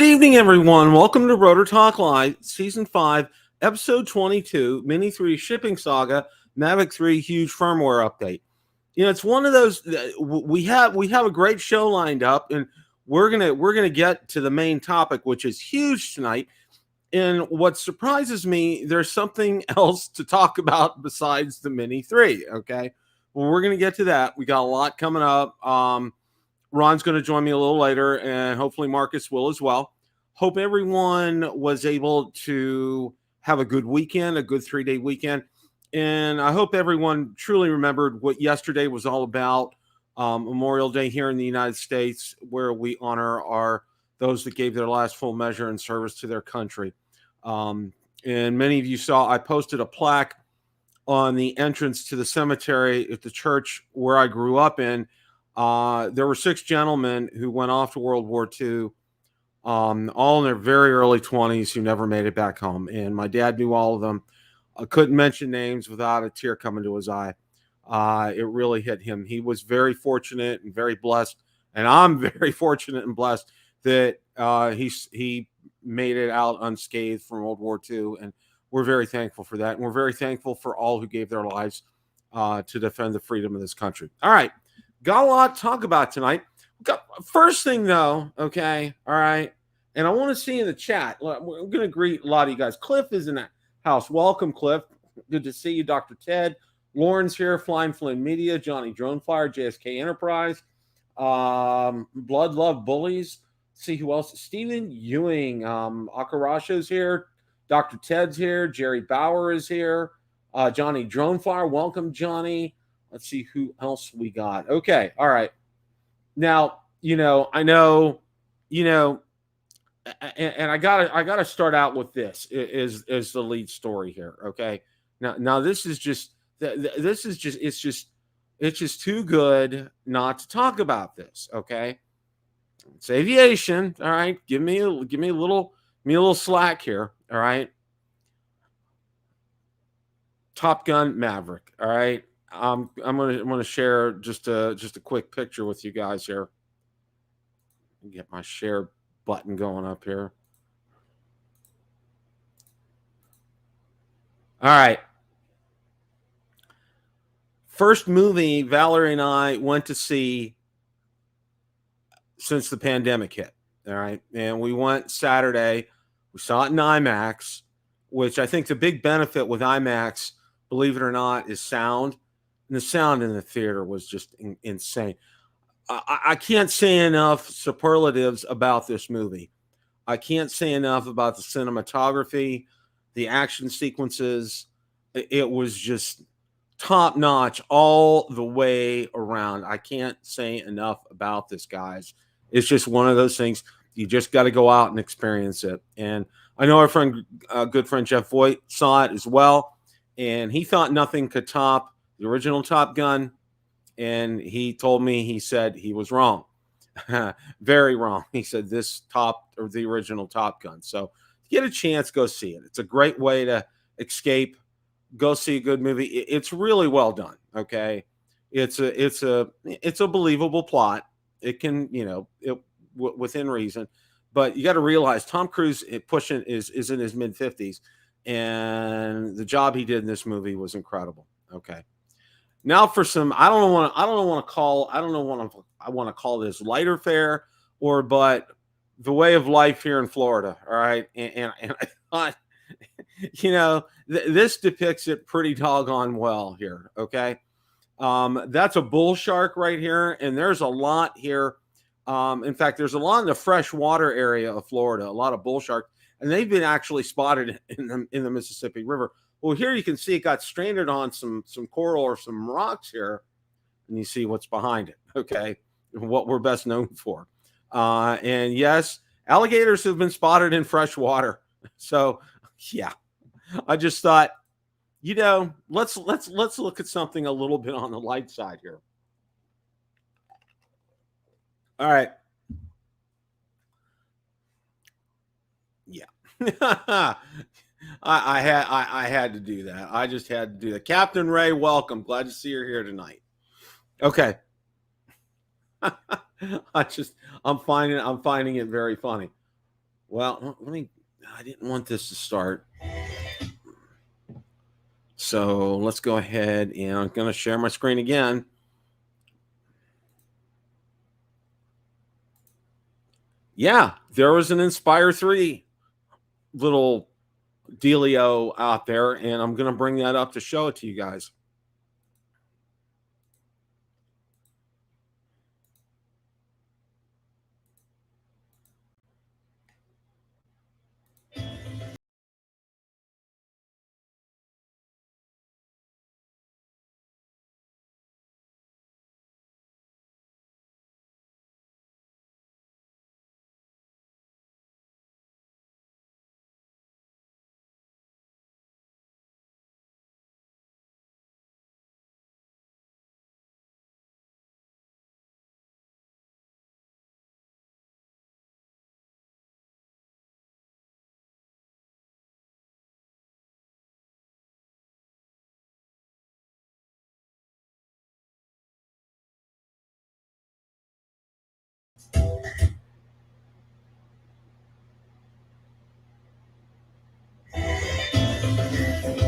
evening, everyone. Welcome to Rotor Talk Live, Season 5, Episode 22, Mini 3 Shipping Saga Mavic 3 Huge Firmware Update. You know, it's one of those we have a great show lined up, and we're gonna get to the main topic, which is huge tonight. And what surprises me, there's something else to talk about besides the Mini 3. Okay, well, we're gonna get to that. We got a lot coming up. Ron's going to join me a little later, and hopefully Marcus will as well. Hope everyone was able to have a good weekend, a good 3-day weekend. And I hope everyone truly remembered what yesterday was all about, Memorial Day here in the United States, where we honor those that gave their last full measure in service to their country. And many of you saw I posted a plaque on the entrance to the cemetery at the church where I grew up in. There were 6 gentlemen who went off to World War II, all in their very early 20s, who never made it back home. And my dad knew all of them. I couldn't mention names without a tear coming to his eye. It really hit him. He was very fortunate and very blessed. And I'm very fortunate and blessed that he made it out unscathed from World War II. And we're very thankful for that. And we're very thankful for all who gave their lives to defend the freedom of this country. All right. Got a lot to talk about tonight. First thing, though, okay, all right, and I want to see in the chat. We're going to greet a lot of you guys. Cliff is in the house. Welcome, Cliff. Good to see you, Dr. Ted. Lauren's here, Flying Flynn Media, Johnny Dronefire, JSK Enterprise, Blood Love Bullies. See who else? Stephen Ewing, Akarasho's here. Dr. Ted's here. Jerry Bauer is here. Johnny Dronefire. Welcome, Johnny. Let's see who else we got. Okay. All right. Now, I know, and I gotta start out with this is the lead story here. Okay. Now this is just it's just too good not to talk about this. Okay. It's aviation. All right. Give me a little slack here. All right. Top Gun Maverick. All right. I'm gonna share just a quick picture with you guys here. Get my share button going up here. All right. First movie Valerie and I went to see since the pandemic hit. All right. And we went Saturday. We saw it in IMAX, which I think the big benefit with IMAX, believe it or not, is sound. And the sound in the theater was just insane. I can't say enough superlatives about this movie. I can't say enough about the cinematography, the action sequences. It was just top notch all the way around. I can't say enough about this, guys. It's just one of those things. You just got to go out and experience it. And I know our friend, good friend Jeff Voigt saw it as well. And he thought nothing could top the original Top Gun, and he told me, he said he was wrong. Very wrong. He said the original Top Gun. So get a chance, go see it. It's a great way to escape, go see a good movie. It's really well done. Okay. It's a believable plot. It can, within reason, but you got to realize Tom Cruise is in his mid-50s, and the job he did in this movie was incredible. Okay. Now for some, I don't want to call this lighter fare but the way of life here in Florida. All right. And I thought, this depicts it pretty doggone well here. Okay. That's a bull shark right here. And there's a lot here. In fact, there's a lot in the freshwater area of Florida, a lot of bull shark, and they've been actually spotted in the Mississippi River. Well, here you can see it got stranded on some coral or some rocks here, and you see what's behind it, okay, what we're best known for. And yes, alligators have been spotted in fresh water. So, yeah, I just thought, let's look at something a little bit on the light side here. All right. Yeah. I had to do that. I just had to do that. Captain Ray, welcome. Glad to see you here tonight. Okay. I'm finding it very funny. Well, I didn't want this to start. So let's go ahead, and I'm going to share my screen again. Yeah, there was an Inspire 3 little dealio out there, and I'm going to bring that up to show it to you guys.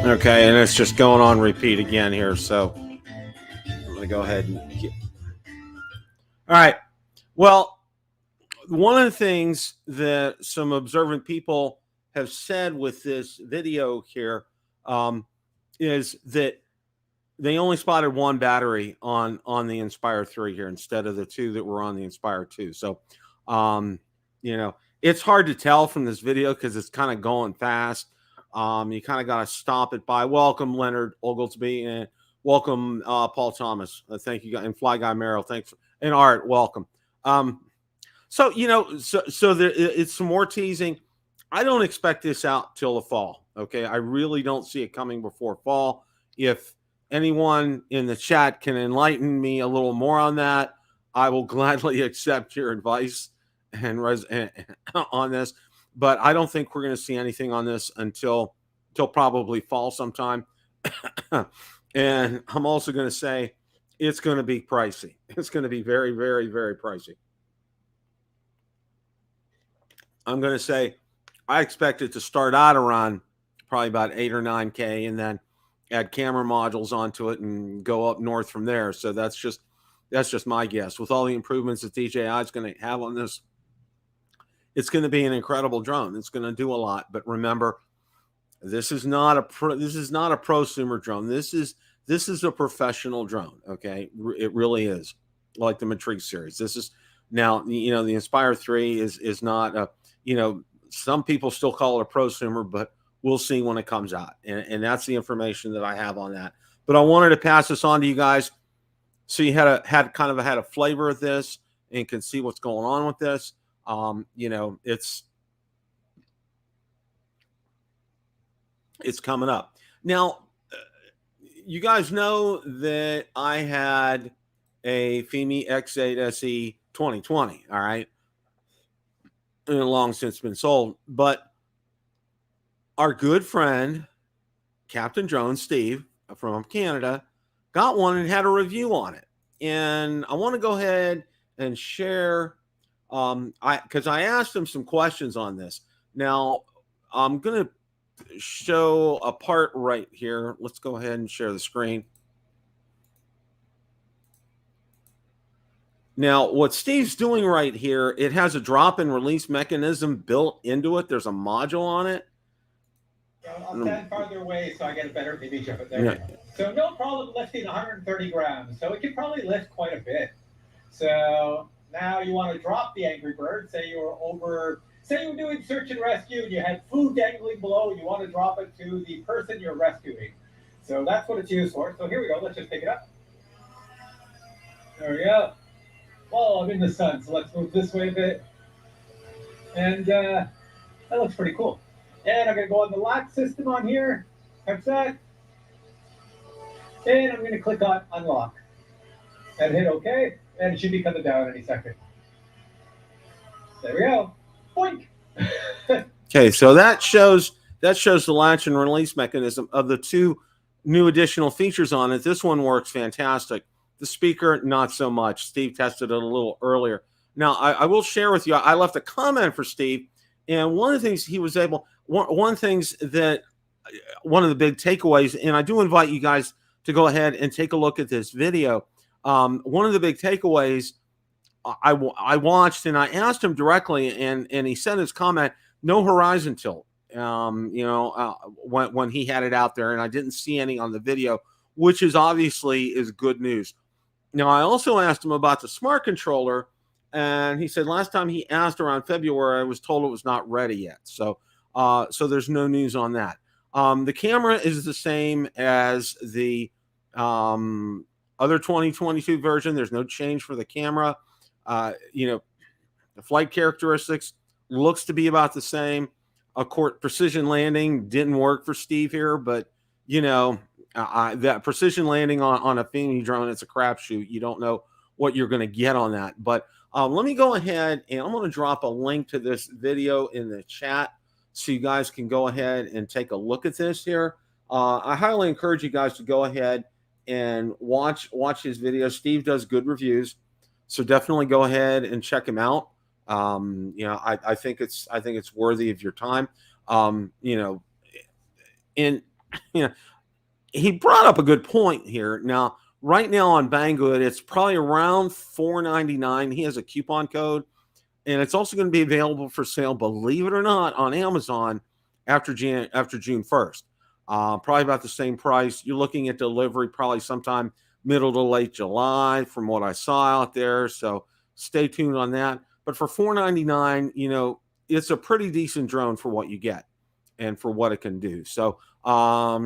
Okay, and it's just going on repeat again here. So I'm going to go ahead and all right. Well, one of the things that some observant people have said with this video here is that they only spotted one battery on the Inspire 3 here instead of the two that were on the Inspire 2. So, you know, it's hard to tell from this video because it's kind of going fast. You kind of got to stop it by. Welcome, Leonard Oglesby, and welcome, Paul Thomas. Thank you, and Fly Guy Merrill. Thanks, and Art. Welcome. So you know, so there, it's some more teasing. I don't expect this out till the fall. Okay, I really don't see it coming before fall. If anyone in the chat can enlighten me a little more on that, I will gladly accept your advice and on this. But I don't think we're going to see anything on this until probably fall sometime. And I'm also going to say it's going to be pricey. It's going to be very, very, very pricey. I'm going to say I expect it to start out around probably about 8 or 9K, and then add camera modules onto it and go up north from there. So that's just my guess. With all the improvements that DJI is going to have on this, it's going to be an incredible drone. It's going to do a lot. But remember, this is not a prosumer drone. This is a professional drone. Okay, it really is, like the Matrix series. This is now, you know, the Inspire 3 is not a, you know, some people still call it a prosumer, but we'll see when it comes out. And that's the information that I have on that. But I wanted to pass this on to you guys so you had a flavor of this and can see what's going on with this. You know, it's coming up. Now, you guys know that I had a Fimi X8 SE 2020, all right? And long since been sold. But our good friend, Captain Jones, Steve, from Canada, got one and had a review on it. And I want to go ahead and share, because I asked him some questions on this. Now, I'm going to show a part right here. Let's go ahead and share the screen. Now, what Steve's doing right here, it has a drop and release mechanism built into it. There's a module on it. I'll stand farther away so I get a better image of it there. Yeah. So no problem lifting 130 grams. So it can probably lift quite a bit. So now you want to drop the Angry Bird. Say you were doing search and rescue and you had food dangling below. You want to drop it to the person you're rescuing. So that's what it's used for. So here we go. Let's just pick it up. There we go. Well, I'm in the sun, so let's move this way a bit. And that looks pretty cool. And I'm going to go on the lock system on here. Touch that. And I'm going to click on unlock. And hit OK. And it should be coming down any second. There we go. Boink. Okay, so that shows the latch and release mechanism of the two new additional features on it. This one works fantastic. The speaker, not so much. Steve tested it a little earlier. Now, I will share with you, I left a comment for Steve, And one of the things he was able, one of the things that, one of the big takeaways, and I do invite you guys to go ahead and take a look at this video. One of the big takeaways I watched, and I asked him directly, and he sent his comment, no horizon tilt, when he had it out there, and I didn't see any on the video, which is obviously good news. Now, I also asked him about the smart controller, and he said last time he asked around February, I was told it was not ready yet. So there's no news on that. The camera is the same as the other 2022 version. There's no change for the camera. The flight characteristics looks to be about the same. Of course, precision landing didn't work for Steve here, but that precision landing on a Fimi drone, it's a crapshoot. You don't know what you're going to get on that. But let me go ahead, and I'm going to drop a link to this video in the chat so you guys can go ahead and take a look at this here. I highly encourage you guys to go ahead and watch his video. Steve does good reviews, so definitely go ahead and check him out. I think it's worthy of your time. He brought up a good point here. Now, right now on Banggood, it's probably around $4.99. He has a coupon code, and it's also going to be available for sale, believe it or not, on Amazon after June 1st. Probably about the same price. You're looking at delivery probably sometime middle to late July from what I saw out there. So stay tuned on that. But for $4.99, it's a pretty decent drone for what you get and for what it can do. So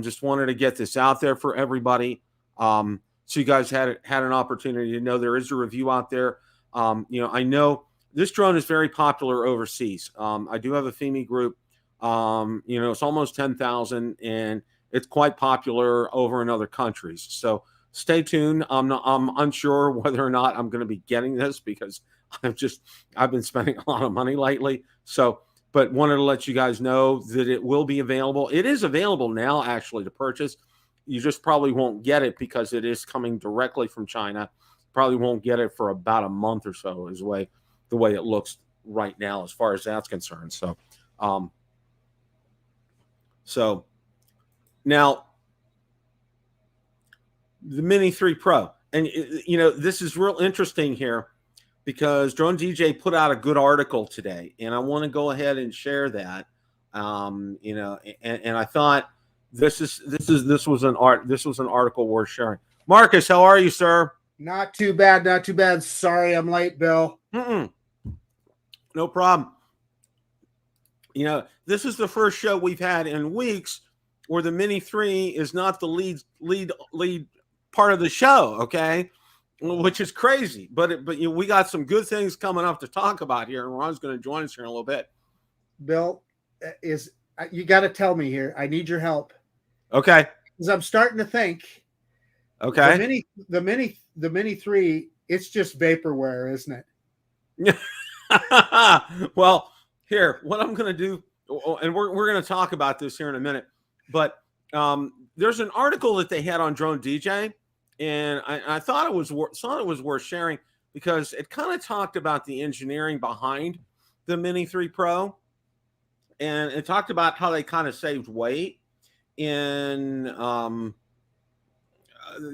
just wanted to get this out there for everybody. So you guys had an opportunity to know there is a review out there. I know this drone is very popular overseas. I do have a Fimi group. It's almost 10,000, and it's quite popular over in other countries. So stay tuned. I'm unsure whether or not I'm going to be getting this because I've been spending a lot of money lately. So, but wanted to let you guys know that it will be available. It is available now, actually, to purchase. You just probably won't get it because it is coming directly from China. Probably won't get it for about a month or so, is the way it looks right now, as far as that's concerned. So, now the Mini 3 Pro, and this is real interesting here because Drone DJ put out a good article today, and I want to go ahead and share that. And I thought this was an article worth sharing. Marcus, how are you, sir? Not too bad, not too bad. Sorry, I'm late, Bill. No problem. This is the first show we've had in weeks where the Mini 3 is not the lead part of the show, okay? Which is crazy. But we got some good things coming up to talk about here, and Ron's going to join us here in a little bit. Bill, you got to tell me here. I need your help. Okay. Because I'm starting to think. Okay. The Mini 3, it's just vaporware, isn't it? Well, here, what I'm going to do, and we're going to talk about this here in a minute, but there's an article that they had on Drone DJ, and I thought it was worth sharing because it kind of talked about the engineering behind the Mini 3 Pro, and it talked about how they kind of saved weight. And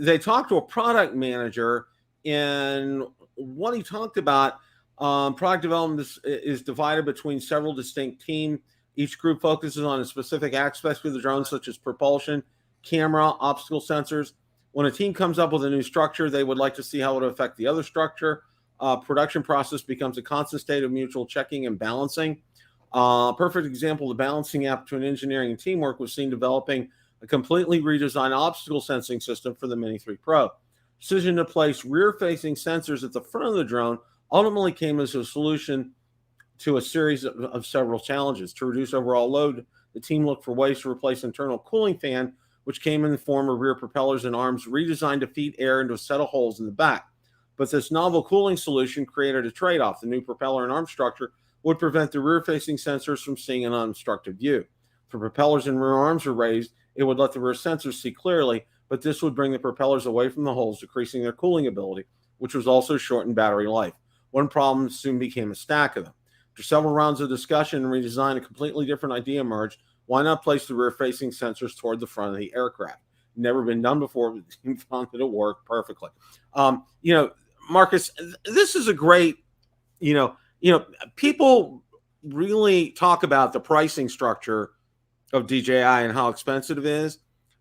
they talked to a product manager, and what he talked about, product development is divided between several distinct teams. Each group focuses on a specific aspect of the drone, such as propulsion, camera, obstacle sensors. When a team comes up with a new structure, they would like to see how it would affect the other structure. Production process becomes a constant state of mutual checking and balancing. Perfect example of the balancing act between engineering and teamwork was seen developing a completely redesigned obstacle sensing system for the Mini 3 Pro. Decision to place rear-facing sensors at the front of the drone ultimately came as a solution to a series of several challenges. To reduce overall load, the team looked for ways to replace internal cooling fan, which came in the form of rear propellers and arms redesigned to feed air into a set of holes in the back. But this novel cooling solution created a trade-off. The new propeller and arm structure would prevent the rear-facing sensors from seeing an unobstructed view. If the propellers and rear arms were raised, it would let the rear sensors see clearly, but this would bring the propellers away from the holes, decreasing their cooling ability, which was also shorten battery life. One problem soon became a stack of them. After several rounds of discussion and redesign, a completely different idea emerged. Why not place the rear-facing sensors toward the front of the aircraft? Never been done before, but the team found that it worked perfectly. Marcus, this is a great, people really talk about the pricing structure of DJI and how expensive it is,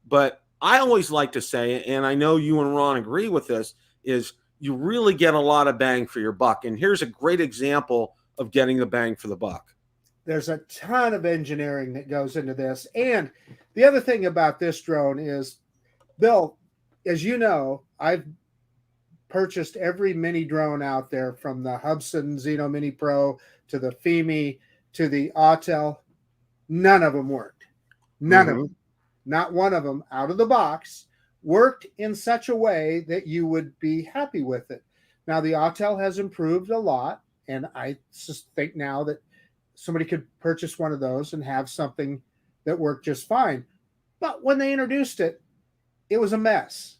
but I always like to say, and I know you and Ron agree with this, is you really get a lot of bang for your buck. And here's a great example of getting the bang for the buck. There's a ton of engineering that goes into this. And the other thing about this drone is, Bill, as you know, I've purchased every mini drone out there, from the Hubsan Xeno Mini Pro to the Fimi to the Autel. None of them worked. None of them. Not one of them out of the box worked in such a way that you would be happy with it. Now, the Autel has improved a lot, and I just think now that somebody could purchase one of those and have something that worked just fine. But when they introduced it, it was a mess.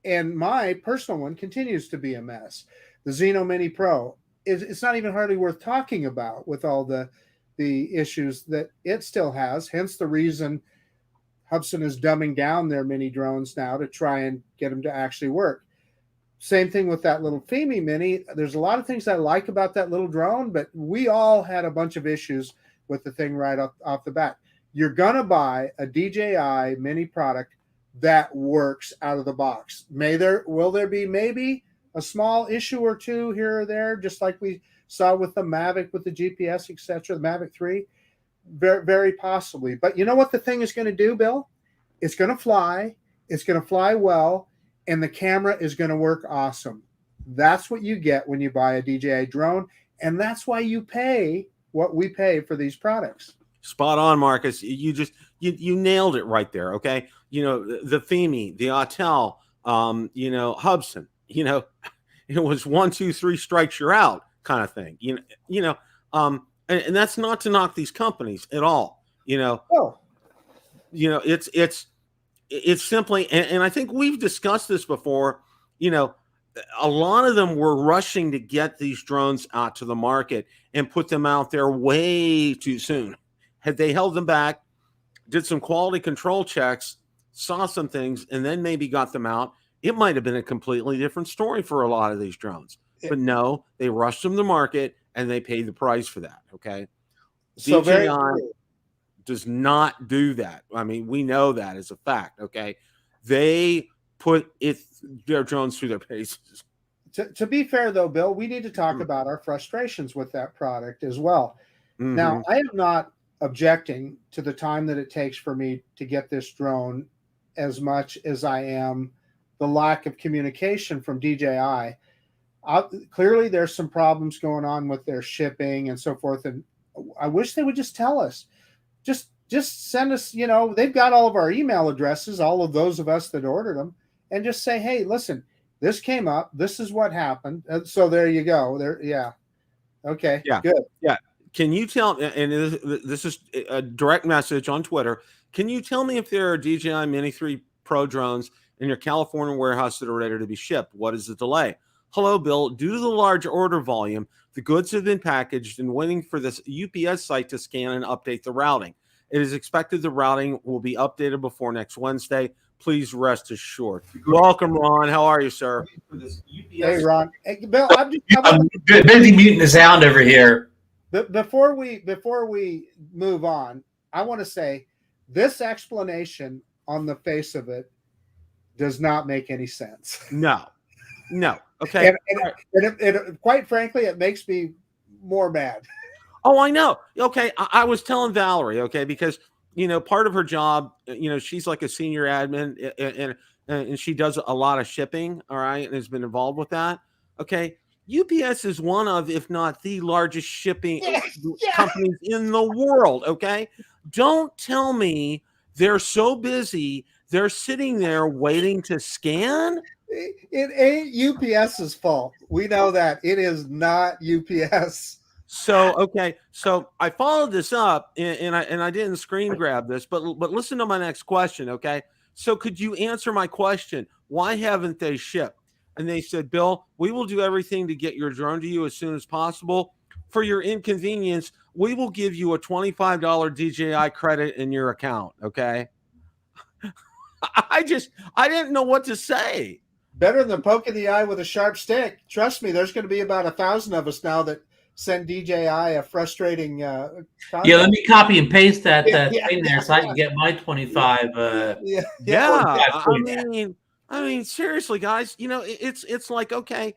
And my personal one continues to be a mess. The Xeno Mini Pro, it's not even hardly worth talking about with all the issues that it still has. Hence the reason Hubsan is dumbing down their mini drones now to try and get them to actually work. Same thing with that little Fimi Mini. There's a lot of things I like about that little drone, but we all had a bunch of issues with the thing right off the bat. You're going to buy a DJI mini product that works out of the box. Will there be maybe a small issue or two here or there, just like we saw with the Mavic, with the GPS, etc., the Mavic 3? Very, very possibly. But you know what the thing is going to do, Bill? It's going to fly. It's going to fly well, and the camera is going to work awesome. That's what you get when you buy a DJI drone, and that's why you pay what we pay for these products. Spot on, Marcus. You nailed it right there. Okay, the Fimi, the Autel, Hubsan. It was 1, 2, 3 strikes, you're out kind of thing. And that's not to knock these companies at all. It's simply, and I think we've discussed this before. A lot of them were rushing to get these drones out to the market and put them out there way too soon. Had they held them back, did some quality control checks, saw some things, and then maybe got them out, it might have been a completely different story for a lot of these drones. But no, they rushed them to market and they paid the price for that. Okay. So DJI does not do that. I mean, we know that as a fact. Okay. They put their drones through their paces. To be fair, though, Bill, we need to talk about our frustrations with that product as well. Now, I am not objecting to the time that it takes for me to get this drone as much as I am the lack of communication from DJI. Clearly, there's some problems going on with their shipping and so forth, and I wish they would just tell us. Just send us, they've got all of our email addresses, all of those of us that ordered them, and just say, hey, listen, this came up, this is what happened. So there you go. Yeah. Okay. Yeah. Good. Yeah. Can you tell, and this is a direct message on Twitter, can you tell me if there are DJI Mini 3 Pro drones in your California warehouse that are ready to be shipped? What is the delay? Hello, Bill. Due to the large order volume, the goods have been packaged and waiting for this UPS site to scan and update the routing. It is expected the routing will be updated before next Wednesday. Please rest assured. Welcome, Ron. How are you, sir? Hey, Ron. Hey, Bill, I'm busy muting the sound over here. Before we move on, I want to say this explanation on the face of it does not make any sense. No. Okay. And quite frankly, it makes me more mad. Oh, I know. Okay. I was telling Valerie, okay, because, part of her job, she's like a senior admin and she does a lot of shipping. All right. And has been involved with that. Okay. UPS is one of, if not the largest shipping companies in the world. Okay. Don't tell me they're so busy. They're sitting there waiting to scan. It ain't UPS's fault. We know that. It is not UPS. So, okay. So I followed this up and I didn't screen grab this, but listen to my next question. Okay. So could you answer my question? Why haven't they shipped? And they said, Bill, we will do everything to get your drone to you as soon as possible. for your inconvenience, we will give you a $25 DJI credit in your account. Okay. I didn't know what to say. Better than poking the eye with a sharp stick. Trust me, there's going to be about 1,000 of us now that send DJI a frustrating. Yeah, let me copy and paste that thing there so I can get my 25. I mean, seriously, guys. You know, it's like, okay,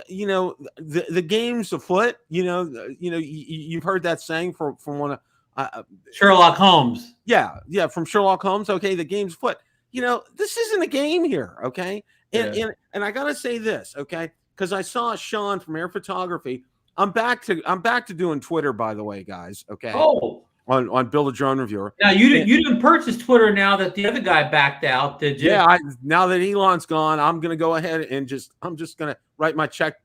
you know, the game's afoot. You've heard that saying from one of Sherlock Holmes. Yeah, from Sherlock Holmes. Okay, the game's afoot. You know, this isn't a game here. Okay, and I gotta say this, okay, because I saw Sean from Air Photography. I'm back to doing Twitter, by the way, guys. Okay. Oh. On Build a Drone Reviewer. Now you didn't purchase Twitter now that the other guy backed out, did you? Yeah, now that Elon's gone, I'm gonna go ahead and I'm just gonna write my check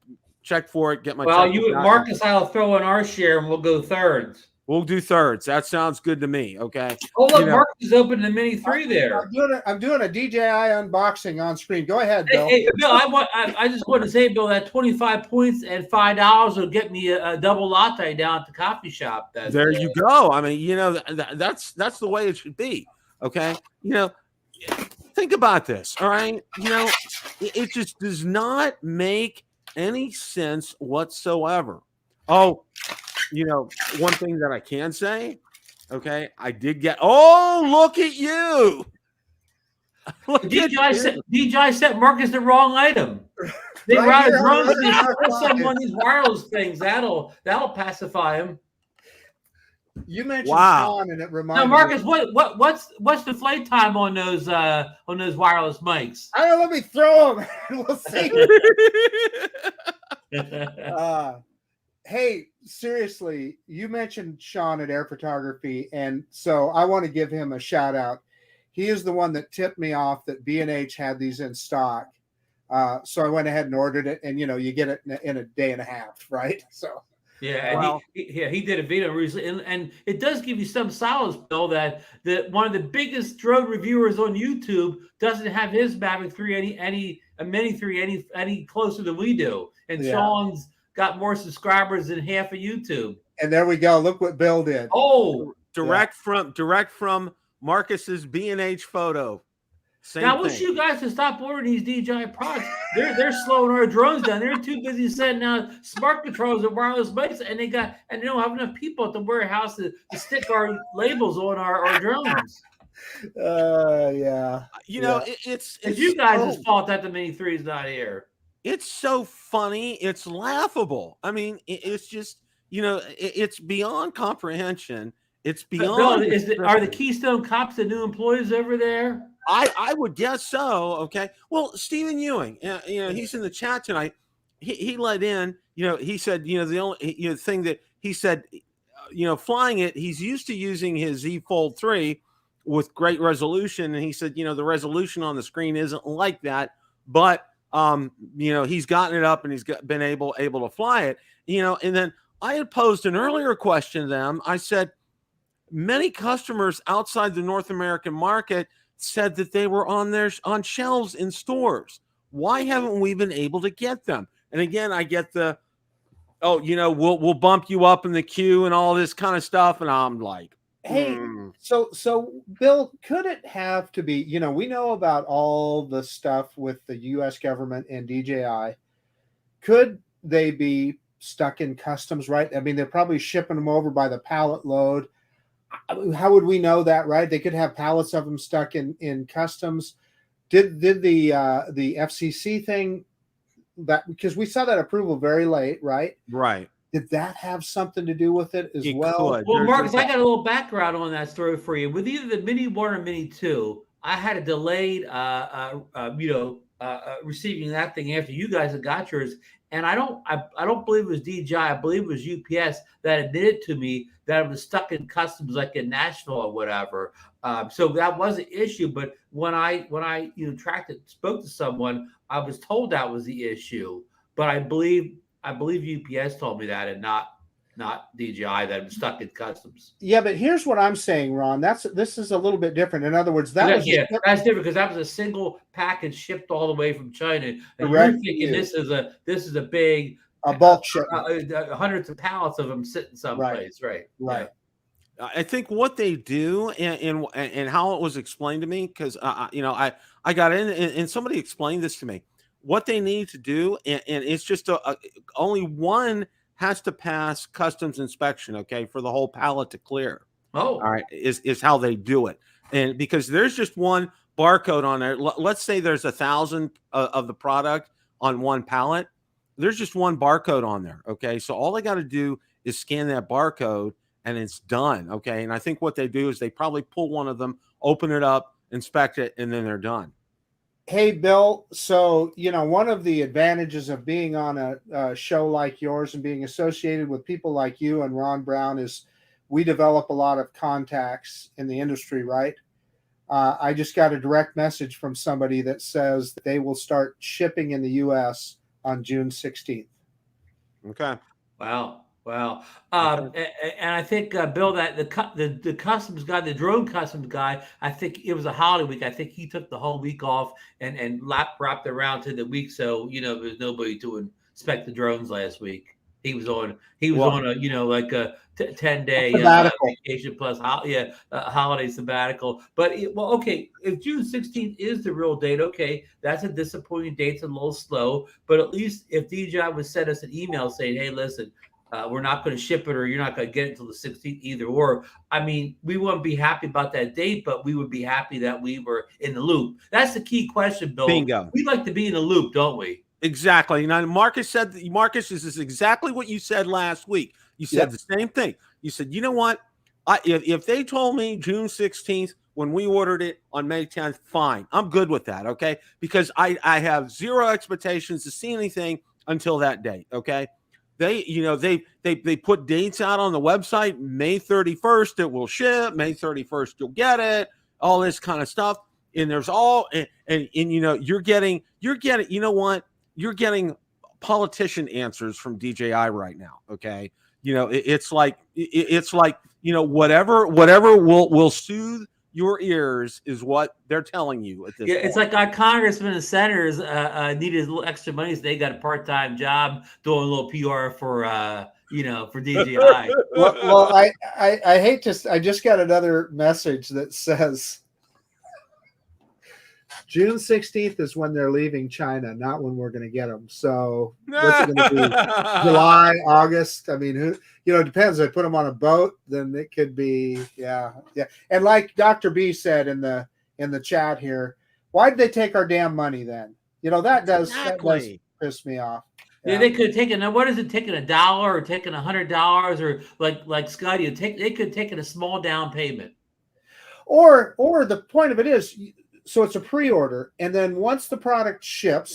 for it, get my. Well, you Marcus, I'll throw in our share and we'll go thirds. We'll do thirds. That sounds good to me. Okay. Oh look, Marcus is opening the Mini 3 there. I'm doing a DJI unboxing on screen. Go ahead, Bill. Hey, Bill, I just want to say, Bill, that 25 points and $5 will get me a double latte down at the coffee shop. There you go. I mean, you know, that's the way it should be. Okay. You know, think about this. All right. You know, it just does not make any sense whatsoever. Oh, you know, one thing that I can say, okay, I did get. Oh, look at you! DJI sent Marcus the wrong item. They routed drones. They one of these wireless things. That'll pacify him. You mentioned Sean, and it reminded me. Now, Marcus, what's the flight time on those wireless mics? I don't know. Let me throw them. We'll see. Hey, seriously, you mentioned Sean at Air Photography, and so I want to give him a shout out. He is the one that tipped me off that B&H had these in stock. So I went ahead and ordered it, and you know, you get it in a day and a half, right? So yeah, well, he did a video recently, and it does give you some solace, Bill, that one of the biggest drone reviewers on YouTube doesn't have his Mavic 3 a Mini 3 any closer than we do, and Sean's got more subscribers than half of YouTube. And there we go. Look what Bill did. Oh, direct from Marcus's B&H photo. I wish you guys to stop ordering these DJI products. They're slowing our drones down. They're too busy sending out smart controls and wireless mics, and they don't have enough people at the warehouse to stick our labels on our drones. Yeah. You know, it's you guys' fault that the Mini 3 is not here. It's so funny. It's laughable. I mean, it's just, you know, it's beyond comprehension. It's beyond. Bill, are the Keystone Cops the new employees over there? I would guess so. Okay. Well, Stephen Ewing, you know, he's in the chat tonight. He let in, you know, he said, you know, the only thing that he said, you know, flying it, he's used to using his Z Fold 3 with great resolution. And he said, you know, the resolution on the screen isn't like that, but you know, he's gotten it up and he's been able to fly it, you know. And then I had posed an earlier question to them. I said, many customers outside the North American market said that they were on shelves in stores. Why haven't we been able to get them? And again, I get the, oh, you know, we'll bump you up in the queue and all this kind of stuff. And I'm like, hey, so Bill, could it have to be, you know, we know about all the stuff with the U.S. government and DJI. Could they be stuck in customs, right? I mean, they're probably shipping them over by the pallet load. How would we know that, right? They could have pallets of them stuck in customs. Did the FCC thing, that, because we saw that approval very late, right? Right. Did that have something to do with it as well? Could. Well, Marcus, I got a little background on that story for you. With either the Mini 1 or Mini 2, I had a delayed, receiving that thing after you guys had got yours. And I don't believe it was DJI. I believe it was UPS that admitted to me that it was stuck in customs, like in Nashville or whatever. So that was an issue. But when I spoke to someone, I was told that was the issue. But I believe UPS told me that, and not DJI, that it was stuck in customs. Yeah, but here's what I'm saying, Ron. This is a little bit different. In other words, that's different because that was a single package shipped all the way from China. And you're thinking this is a big a bulk shipment. Hundreds of pallets of them sitting someplace. Right. Right. I think what they do and how it was explained to me, because I got in and somebody explained this to me. What they need to do, and it's just only one has to pass customs inspection, okay, for the whole pallet to clear. Oh, all right, is how they do it, and because there's just one barcode on there. Let's say there's 1,000 of the product on one pallet. There's just one barcode on there, okay. So all they got to do is scan that barcode, and it's done, okay. And I think what they do is they probably pull one of them, open it up, inspect it, and then they're done. Hey, Bill. So, one of the advantages of being on a show like yours and being associated with people like you and Ron Brown is we develop a lot of contacts in the industry, right? I just got a direct message from somebody that says they will start shipping in the U.S. on June 16th. Okay. Wow. And I think Bill, that the customs guy, the drone customs guy, I think it was a holiday week. I think he took the whole week off and wrapped around to the week. So there's nobody to inspect the drones last week. He was on a like a 10-day vacation plus holiday sabbatical. But okay, if June 16th is the real date, okay, that's a disappointing date. It's a little slow, but at least if DJI would send us an email saying, hey, listen, we're not going to ship it, or you're not going to get it until the 16th either. Or, I mean, we wouldn't be happy about that date, but we would be happy that we were in the loop. That's the key question, Bill. Bingo. We like to be in the loop, don't we? Exactly. Marcus, this is exactly what you said last week. You said the same thing. You said, you know what? If they told me June 16th when we ordered it on May 10th, fine. I'm good with that, okay? Because I have zero expectations to see anything until that date, okay? They put dates out on the website. May 31st it will ship. May 31st you'll get it. All this kind of stuff. And there's all and you're getting you know what? You're getting politician answers from DJI right now. Okay. It's like whatever will soothe your ears is what they're telling you at this point. It's like our congressmen and senators needed a little extra money, so they got a part-time job doing a little PR for DJI. well, I hate to. I just got another message that says June 16th is when they're leaving China, not when we're going to get them. So what's it going to be? July, August? I mean, it depends. They put them on a boat, then it could be, yeah. And like Dr. B said in the chat here, why did they take our damn money then? That does piss me off. Yeah, they could have taken. What is it? Taking $1 or taking $100 or like Scotty? They could have taken a small down payment. Or the point of it is. So it's a pre-order, and then once the product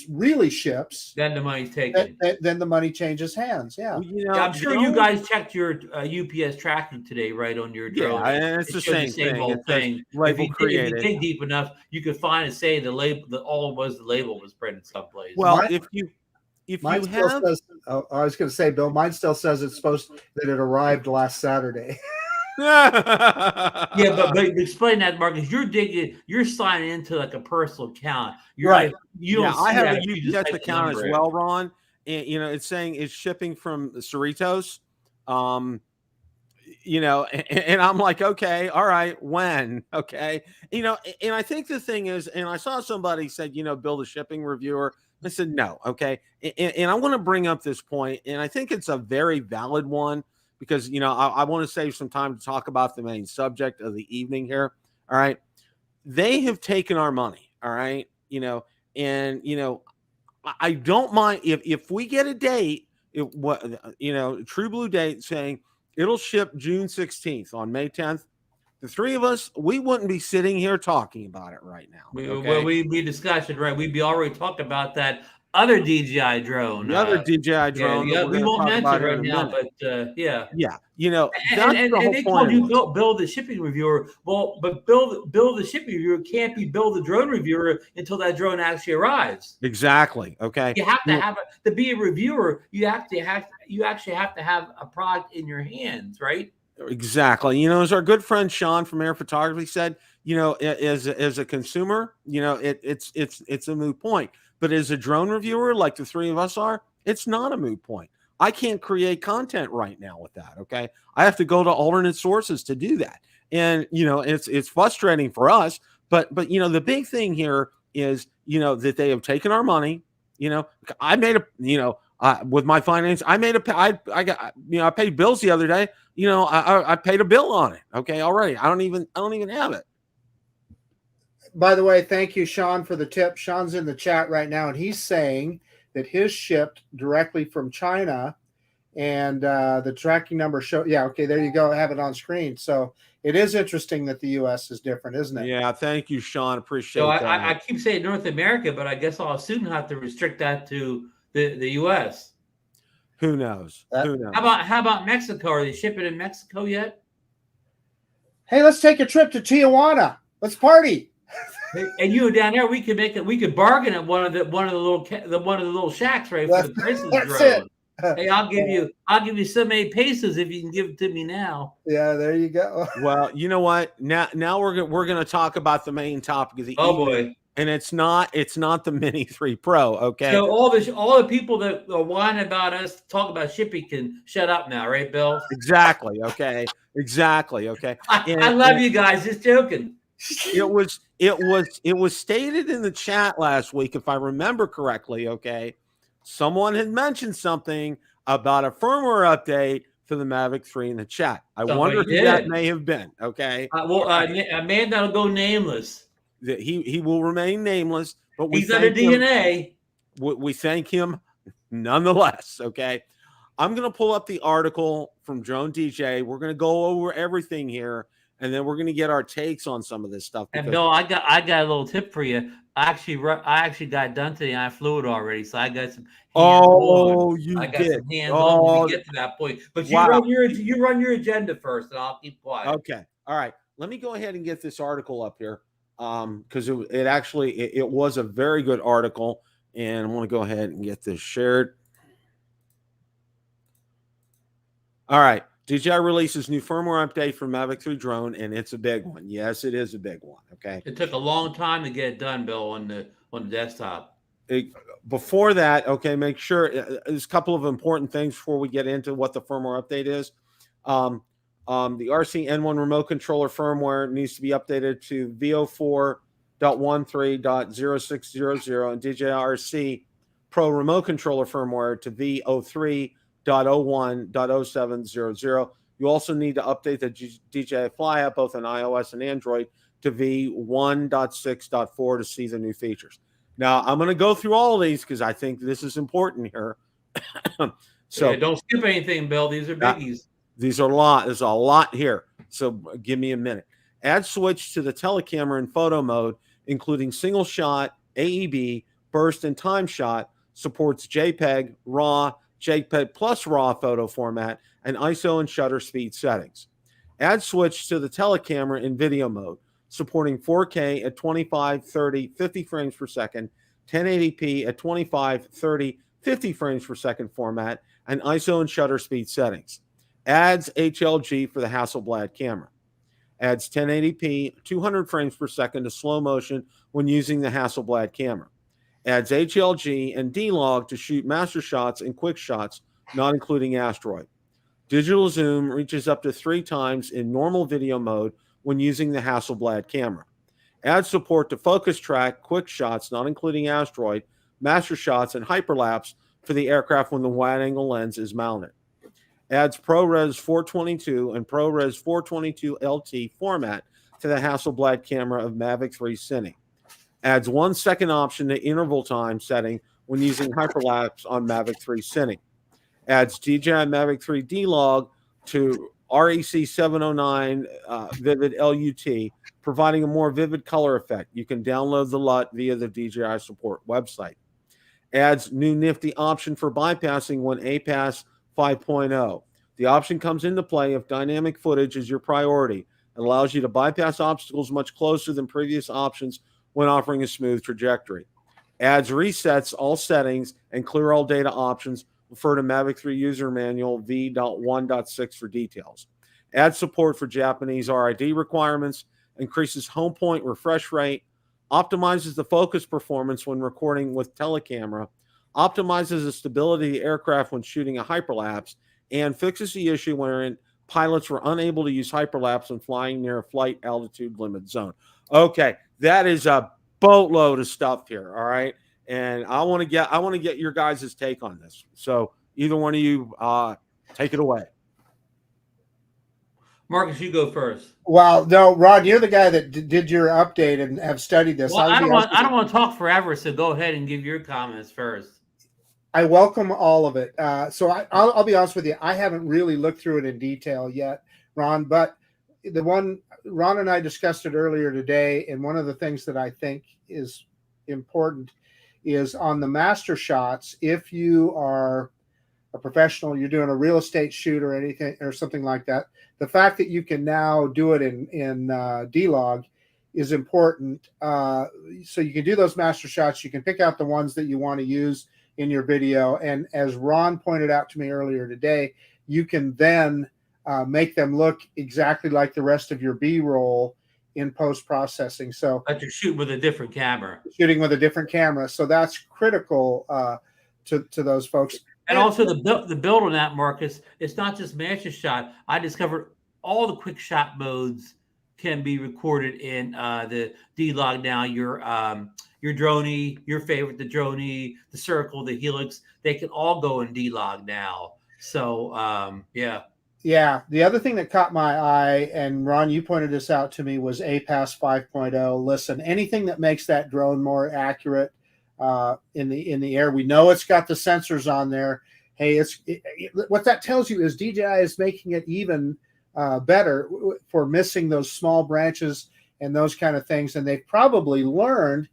really ships, then the money's taken. Then the money changes hands. Yeah, I'm sure you guys checked your UPS tracking today, right, on your drone. Yeah, and it's the same old thing. If you dig deep enough, you could find and say the label. The label was printed someplace. Well, I was going to say, Bill, mine still says that it arrived last Saturday. Yeah, but explain that, Marcus. You're signing into like a personal account. You're right. I have a UPS account as well, Ron. And it's saying it's shipping from Cerritos. And I'm like, okay, all right, when? Okay. And I think the thing is, and I saw somebody said, build a shipping reviewer. I said, no. Okay. And I want to bring up this point, and I think it's a very valid one. Because, I want to save some time to talk about the main subject of the evening here. All right. They have taken our money. All right. I don't mind if we get a date, true blue date saying it'll ship June 16th on May 10th. The three of us, we wouldn't be sitting here talking about it right now. Okay? Well, we discussed it, right? We'd be already talked about that other DJI drone. The other DJI drone. Yeah, we won't mention it right now, but yeah. Yeah. And they told you build the shipping reviewer. Well, but build the shipping reviewer can't be build the drone reviewer until that drone actually arrives. Exactly. Okay. You have to have to be a reviewer. You actually have to have a product in your hands, right? Exactly. As our good friend Sean from Air Photography said, as a consumer, it's a moot point. But as a drone reviewer, like the three of us are, it's not a moot point. I can't create content right now with that. Okay. I have to go to alternate sources to do that. And, it's frustrating for us, but, the big thing here is, that they have taken our money. I made with my finance, I got, I paid bills the other day. I paid a bill on it. Okay. Already. I don't even have it. By the way, thank you, Sean, for the tip. Sean's in the chat right now, and he's saying that his shipped directly from China, and the tracking number show. Yeah, okay, there you go. I have it on screen. So it is interesting that the U.S. is different, isn't it? Yeah, thank you, Sean. Appreciate so that. I keep saying North America, but I guess I'll soon have to restrict that to the U.S. Who knows? Who knows? How about Mexico? Are they shipping in Mexico yet? Hey, let's take a trip to Tijuana. Let's party. And you down there, we could bargain at one of the little shacks, right? For the prices drone. Hey, I'll give you so many pesos if you can give it to me now. Yeah, there you go. Well, you know what? Now we're gonna talk about the main topic of the boy. And it's not the Mini 3 Pro. Okay. So all the people that are whining about us talk about shipping can shut up now, right, Bill? Exactly. Okay. Exactly. Okay. I love you guys. Just joking. It was stated in the chat last week, if I remember correctly. Okay, someone had mentioned something about a firmware update for the Mavic 3 in the chat. I wonder who that may have been. Okay, a man that'll go nameless. He will remain nameless, but he's under DNA. We thank him nonetheless. Okay, I'm gonna pull up the article from Drone DJ. We're gonna go over everything here. And then we're going to get our takes on some of this stuff. And Bill, I got a little tip for you. I actually got done today, and I flew it already, so I got some. You I got did. some hands on when we get to that point. But you run your agenda first, and I'll keep quiet. Okay. All right. Let me go ahead and get this article up here, because it was a very good article, and I want to go ahead and get this shared. All right. DJI releases new firmware update for Mavic 3 drone, and it's a big one. Yes, it is a big one. Okay. It took a long time to get it done, Bill, on the desktop. Before that, okay, make sure there's a couple of important things before we get into what the firmware update is. The RC N1 remote controller firmware needs to be updated to V04.13.0600 and DJI RC Pro remote controller firmware to V03.01.0700. You also need to update the DJI Fly app, both on iOS and Android, to V1.6.4 to see the new features. Now, I'm going to go through all of these because I think this is important here. So don't skip anything, Bill. These are biggies. These are a lot. There's a lot here. So give me a minute. Add switch to the telecamera in photo mode, including single shot, AEB, burst, and time shot. Supports JPEG, RAW, JPEG plus RAW photo format, and ISO and shutter speed settings. Add switch to the telecamera in video mode, supporting 4K at 25, 30, 50 frames per second, 1080p at 25, 30, 50 frames per second format, and ISO and shutter speed settings. Adds HLG for the Hasselblad camera. Adds 1080p, 200 frames per second to slow motion when using the Hasselblad camera. Adds HLG and D-Log to shoot master shots and quick shots, not including asteroid. Digital zoom reaches up to 3 times in normal video mode when using the Hasselblad camera. Adds support to focus track, quick shots, not including asteroid, master shots, and hyperlapse for the aircraft when the wide-angle lens is mounted. Adds ProRes 422 and ProRes 422 LT format to the Hasselblad camera of Mavic 3 Cine. Adds 1 second option to interval time setting when using hyperlapse on Mavic 3 Cine. Adds DJI Mavic 3 D-Log to REC 709 Vivid LUT, providing a more vivid color effect. You can download the LUT via the DJI support website. Adds new nifty option for bypassing when APAS 5.0. The option comes into play if dynamic footage is your priority. It allows you to bypass obstacles much closer than previous options when offering a smooth trajectory. Adds resets all settings and clear all data options. Refer to Mavic 3 user manual V.1.6 for details. Adds support for Japanese RID requirements. Increases home point refresh rate. Optimizes the focus performance when recording with telecamera. optimizes the stability of the aircraft when shooting a hyperlapse, and fixes the issue wherein pilots were unable to use hyperlapse when flying near a flight altitude limit zone. Okay, that is a boatload of stuff here. All right, and I want to get your guys' take on this. So either one of you, take it away. Marcus, you go first. Well, no, Ron, you're the guy that did your update and have studied this. Well, I don't want to talk forever, so go ahead and give your comments first. I welcome all of it. So I'll be honest with you. I haven't really looked through it in detail yet, Ron, but the one Ron and I discussed it earlier today. And one of the things that I think is important is on the master shots. If you are a professional, you're doing a real estate shoot or anything or something like that, the fact that you can now do it in D-Log is important. So you can do those master shots. You can pick out the ones that you want to use in your video. And as Ron pointed out to me earlier today, you can then make them look exactly like the rest of your B-roll in post-processing. So but you're shooting with a different camera. Shooting with a different camera. So that's critical to those folks. And also the build on that, Marcus, it's not just master shot. I discovered all the quick shot modes can be recorded in the D-Log now. Your droney, your favorite, the droney, the circle, the helix, they can all go in D-Log now. So yeah. Yeah. The other thing that caught my eye, and Ron, you pointed this out to me, was APAS 5.0. Listen, anything that makes that drone more accurate in the air. We know it's got the sensors on there. Hey, what that tells you is DJI is making it even better for missing those small branches and those kind of things. And they've probably learned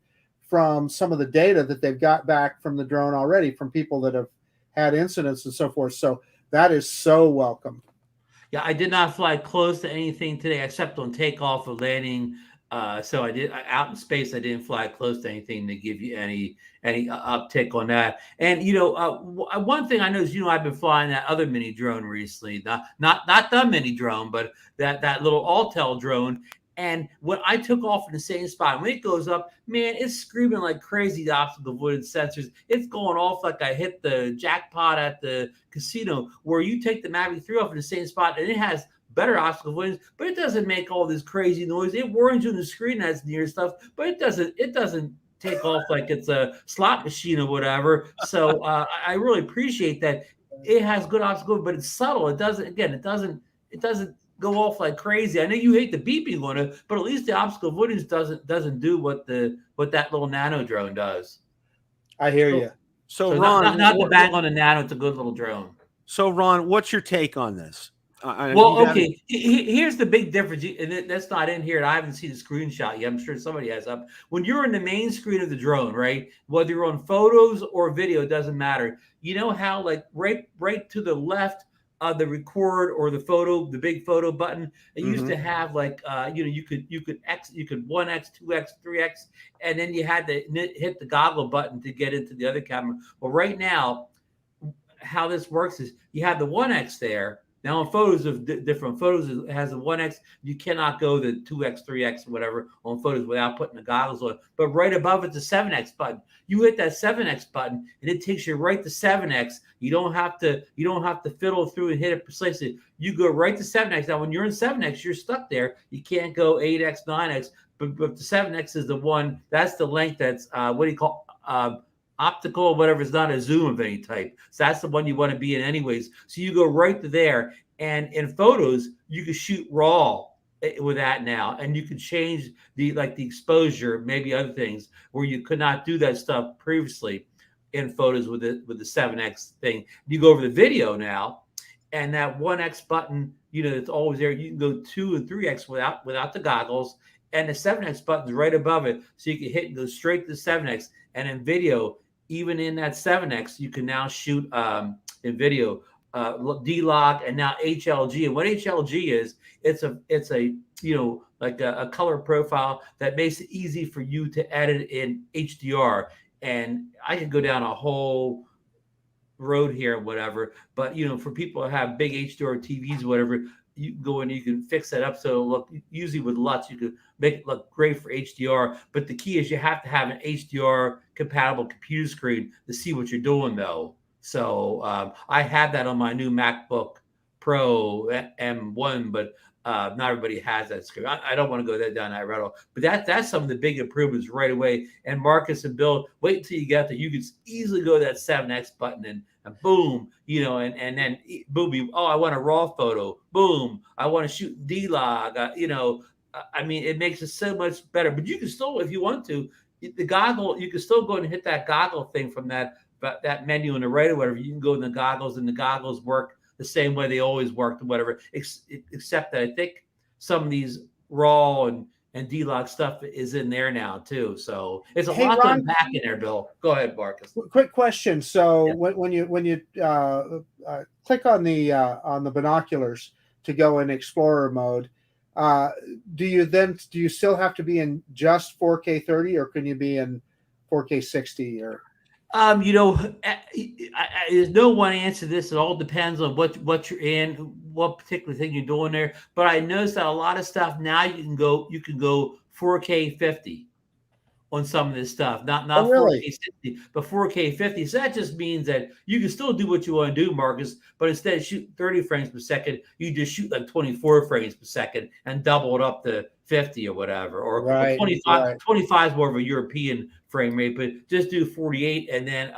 from some of the data that they've got back from the drone already, from people that have had incidents and so forth. So that is so welcome. Yeah, I did not fly close to anything today except on takeoff or landing. So I did out in space. I didn't fly close to anything to give you any uptick on that. And one thing I know is I've been flying that other mini drone recently, not the mini drone, but that little Untitled drone. And when I took off in the same spot, when it goes up, man, it's screaming like crazy. The obstacle avoidance sensors, it's going off like I hit the jackpot at the casino. Where you take the Mavic 3 off in the same spot, and it has better obstacle avoidance, but it doesn't make all this crazy noise. It warns you on the screen that's near stuff, but it doesn't take off like it's a slot machine or whatever. So I really appreciate that. It has good obstacle, but it's subtle. It doesn't go off like crazy. I know you hate the beeping on it, but at least the obstacle avoidance doesn't do what that little nano drone does. I hear you. So Ron, not to bang on the nano, it's a good little drone. So Ron, what's your take on this? Okay. Here's the big difference, and that's not in here. And I haven't seen the screenshot yet. I'm sure somebody has up. When you're in the main screen of the drone, right? Whether you're on photos or video, it doesn't matter. You know how, like, right to the left of the record or the photo, the big photo button, it used to have like you could 1x, 2x, 3x, and then you had to hit the goggle button to get into the other camera. Well, right now, how this works is you have the 1x there. Now, in photos of different photos, it has a 1x. You cannot go the 2x, 3x, whatever on photos without putting the goggles on. But right above it's a 7x button. You hit that 7x button, and it takes you right to 7x. You don't have to fiddle through and hit it precisely. You go right to 7x. Now, when you're in 7x, you're stuck there. You can't go 8x, 9x. But the 7x is the one. That's the length. That's what do you call optical or whatever. It's not a zoom of any type. So that's the one you want to be in anyways. So you go right to there. And in photos, you can shoot raw with that now. And you can change the exposure, maybe other things where you could not do that stuff previously in photos with the 7X thing. You go over the video now, and that 1X button, it's always there. You can go 2 and 3X without the goggles. And the 7X button's right above it. So you can hit and go straight to the 7X. And in video, even in that 7X, you can now shoot in video D-Log and now HLG. And what HLG is, it's a like a color profile that makes it easy for you to edit in HDR. And I could go down a whole road here, whatever. But for people who have big HDR TVs, whatever, you can go in, you can fix that up. So look, usually with LUTs, you can make it look great for HDR. But the key is you have to have an HDR compatible computer screen to see what you're doing, though. So I have that on my new MacBook Pro M1, but not everybody has that screen. I don't want to go down that road, but that's some of the big improvements right away. And Marcus and Bill, wait until you get there. You can easily go to that 7X button and boom, and then boom, oh, I want a raw photo. Boom, I want to shoot D-Log. I mean, it makes it so much better. But you can still, if you want to, the goggle, you can still go and hit that goggle thing from that menu on the right or whatever. You can go in the goggles, and the goggles work the same way they always worked or whatever, except that I think some of these raw and D-Log stuff is in there now too. So it's a lot to unpack in there, Bill. Go ahead, Marcus. Quick question. So when you click on the binoculars to go in Explorer mode, do you still have to be in just 4K 30, or can you be in 4K 60 or? There's no one answer to this. It all depends on what you're in, what particular thing you're doing there. But I noticed that a lot of stuff now you can go 4K 50 on some of this stuff. Not really? 4K 60, but 4K 50. So that just means that you can still do what you want to do, Marcus, but instead of shooting 30 frames per second, you just shoot like 24 frames per second and double it up to 50 or whatever. Or 25. Right. 25 is more of a European frame rate, but just do 48 and then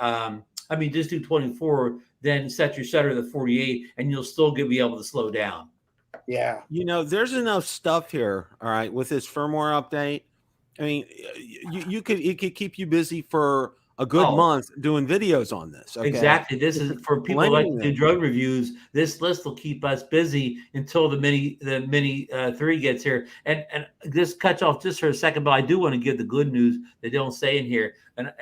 just do 24, then set your shutter to 48 and you'll still be able to slow down. Yeah. There's enough stuff here, all right, with this firmware update. I mean, it could keep you busy for a good month doing videos on this. Okay? Exactly. This is for people who like to do drone reviews. This list will keep us busy until the Mini 3 gets here. And just cut off just for a second, but I do want to give the good news they don't say in here. And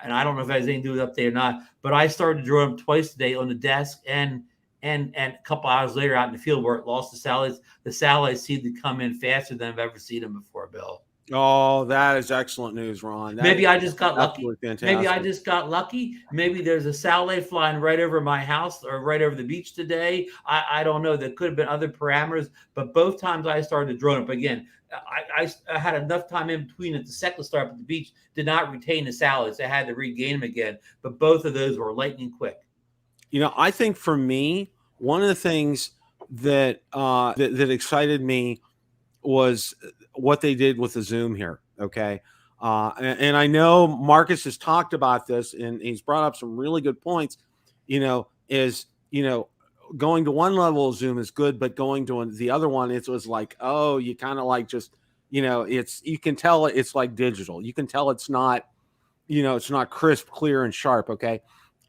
I don't know if it has anything to do with update or not, but I started drawing twice today on the desk and a couple hours later out in the field where it lost the satellites. The satellites seem to come in faster than I've ever seen them before, Bill. Oh, that is excellent news, Ron. Maybe I just got lucky. Maybe I just got lucky. Maybe there's a satellite flying right over my house or right over the beach today. I don't know. There could have been other parameters, but both times I started to drone up again. I had enough time in between at the second start at the beach, did not retain the satellites. I had to regain them again, but both of those were lightning quick. I think for me, one of the things that excited me was what they did with the zoom here. Okay. And I know Marcus has talked about this and he's brought up some really good points, going to one level of zoom is good, but going to the other one, it was like, oh, you kind of like just, you can tell it's like digital. You can tell it's not, it's not crisp, clear, and sharp. Okay.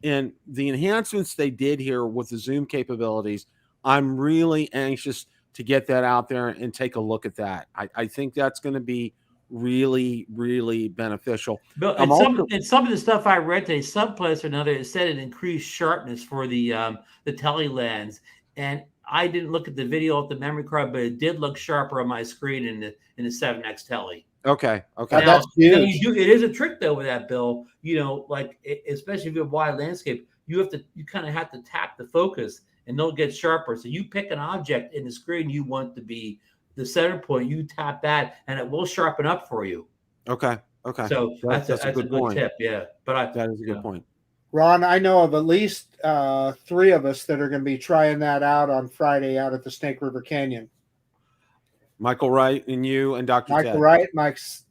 And the enhancements they did here with the zoom capabilities, I'm really anxious to get that out there and take a look at that. I think that's going to be really, really beneficial. But some of the stuff I read today, some place or another, it said it increased sharpness for the tele lens. And I didn't look at the video off the memory card, but it did look sharper on my screen in the 7X tele. Okay. Now, that's huge. It is a trick though with that, Bill. Especially if you have wide landscape, you kind of have to tap the focus and they'll get sharper. So you pick an object in the screen you want to be the center point, you tap that and it will sharpen up for you. Okay. So that's a good tip. Yeah. But that is a good point. Ron, I know of at least 3 of us that are going to be trying that out on Friday out at the Snake River Canyon. Michael Wright and you and Dr. Michael Ted. Wright, I just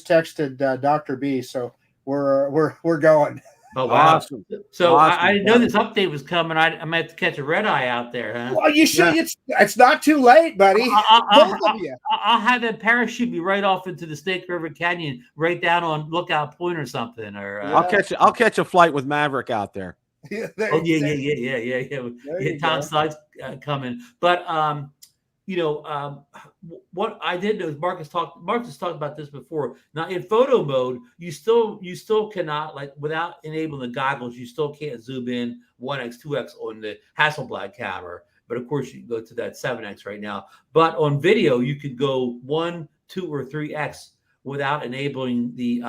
texted Dr. B, so we're going. Oh wow! Awesome. So awesome. I didn't know this update was coming. I might have to catch a red eye out there. Huh? Well, you should. Yeah. It's not too late, buddy. I'll have them parachute me right off into the Snake River Canyon, right down on Lookout Point or something. Or I'll catch a flight with Maverick out there. Yeah. Tom Slide's coming, but what I did know is Marcus talked about this before. Now in photo mode, you still cannot, like, without enabling the goggles, you still can't zoom in 1x, 2x on the Hasselblad camera. But of course you can go to that 7x right now. But on video, you could go 1, 2, or 3x without enabling the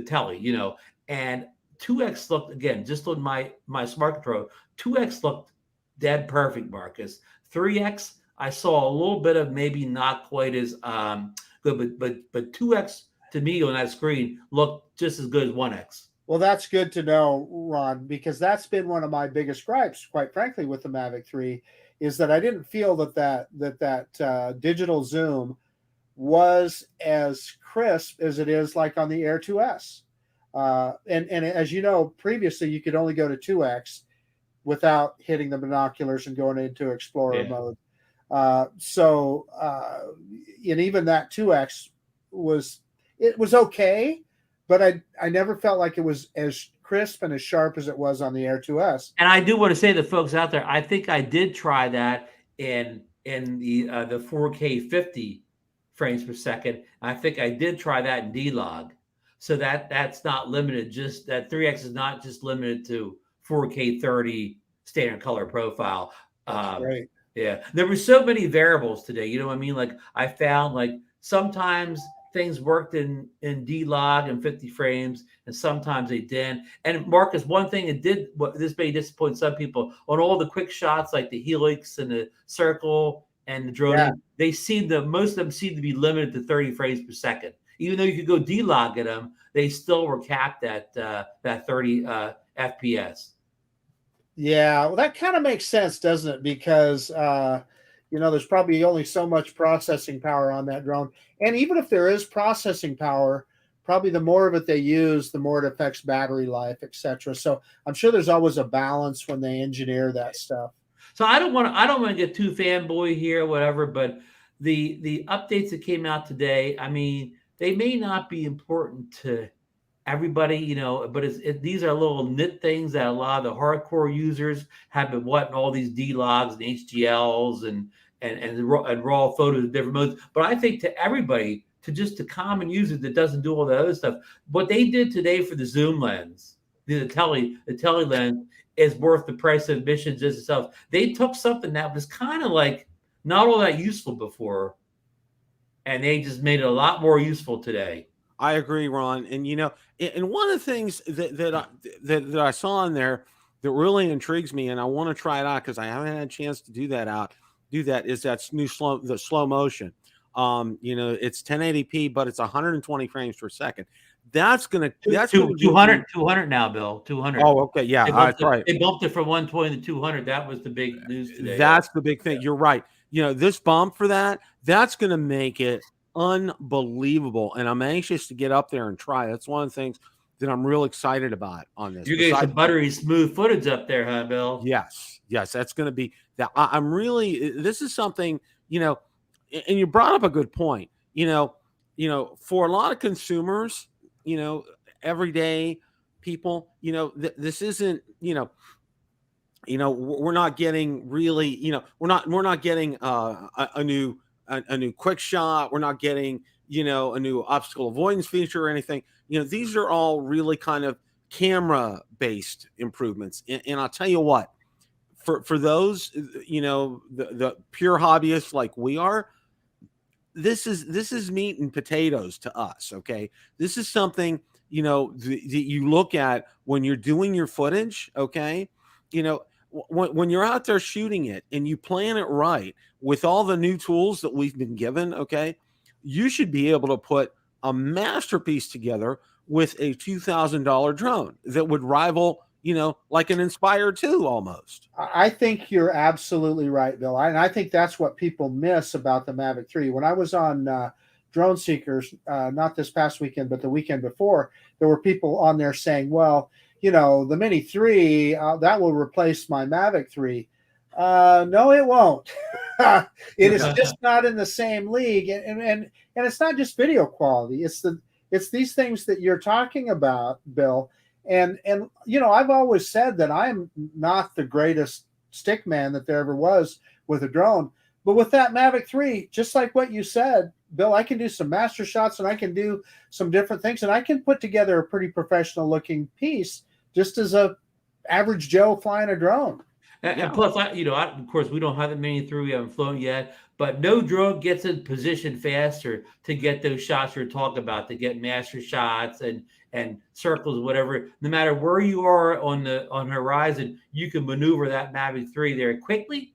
tele, and 2x looked, again, just on my smart control, 2x looked dead perfect, Marcus. 3X, I saw a little bit of maybe not quite as good, but 2X to me on that screen looked just as good as 1X. Well, that's good to know, Ron, because that's been one of my biggest gripes, quite frankly, with the Mavic 3, is that I didn't feel that digital zoom was as crisp as it is like on the Air 2S. And as you know, previously you could only go to 2X without hitting the binoculars and going into Explorer mode. And even that 2X was okay, but I never felt like it was as crisp and as sharp as it was on the Air 2S. And I do want to say to folks out there, I think I did try that in the 4K 50 frames per second. I think I did try that in D-Log. So that's not limited. Just that 3X is not just limited to 4K 30 standard color profile. Right. Yeah. There were so many variables today. You know what I mean? Like I found like sometimes things worked in D-Log and 50 frames, and sometimes they didn't. And Marcus, one thing it did, this may disappoint some people, on all the quick shots like the helix and the circle and the drone, most of them seem to be limited to 30 frames per second. Even though you could go D-Log at them, they still were capped at that 30 FPS. Yeah, well, that kind of makes sense, doesn't it? Because there's probably only so much processing power on that drone, and even if there is processing power, probably the more of it they use, the more it affects battery life, etc. So I'm sure there's always a balance when they engineer that stuff. So I don't want to get too fanboy here, or whatever, but the updates that came out today, I mean, they may not be important to everybody, but these are little nit things that a lot of the hardcore users have been wanting, all these D-Logs and HDLs and raw photos of different modes. But I think to everybody, to just the common user that doesn't do all the other stuff, what they did today for the zoom lens, the tele lens, is worth the price of admission just itself. They took something that was kind of like not all that useful before, and they just made it a lot more useful today. I agree, Ron. And and one of the things that I saw in there that really intrigues me, and I want to try it out because I haven't had a chance to do that, is that new slow motion. It's 1080p, but it's 120 frames per second. That's 200 now, Bill. 200. Oh, okay, yeah, that's right. They bumped it from 120 to 200. That was the big news today. That's the big thing. You're right. This bump for that's going to make it unbelievable, and I'm anxious to get up there and try. That's one of the things that I'm real excited about on this. You're getting some buttery smooth footage up there, huh, Bill? Yes, that's going to be that. I'm really. This is something, and you brought up a good point. For a lot of consumers, everyday people, this isn't, we're not getting really, we're not getting a new quick shot. We're not getting, a new obstacle avoidance feature or anything. These are all really kind of camera based improvements. And I'll tell you what, for those, the pure hobbyists like we are, this is meat and potatoes to us. Okay. This is something, that you look at when you're doing your footage. Okay. When you're out there shooting it and you plan it right with all the new tools that we've been given, okay, you should be able to put a masterpiece together with a $2,000 drone that would rival, like an Inspire 2 almost. I think you're absolutely right, Bill. And I think that's what people miss about the Mavic 3. When I was on Drone Seekers, not this past weekend, but the weekend before, there were people on there saying, well, the Mini 3, that will replace my Mavic 3. No, it won't. It is just not in the same league. And it's not just video quality. It's these things that you're talking about, Bill. And I've always said that I'm not the greatest stick man that there ever was with a drone. But with that Mavic 3, just like what you said, Bill, I can do some master shots and I can do some different things. And I can put together a pretty professional looking piece just as a average Joe flying a drone. And plus, of course, we don't have the Mini 3. We haven't flown yet. but no drone gets in position faster to get those shots you're talking about, to get master shots and circles, whatever. No matter where you are on the horizon, you can maneuver that Mavic 3 there quickly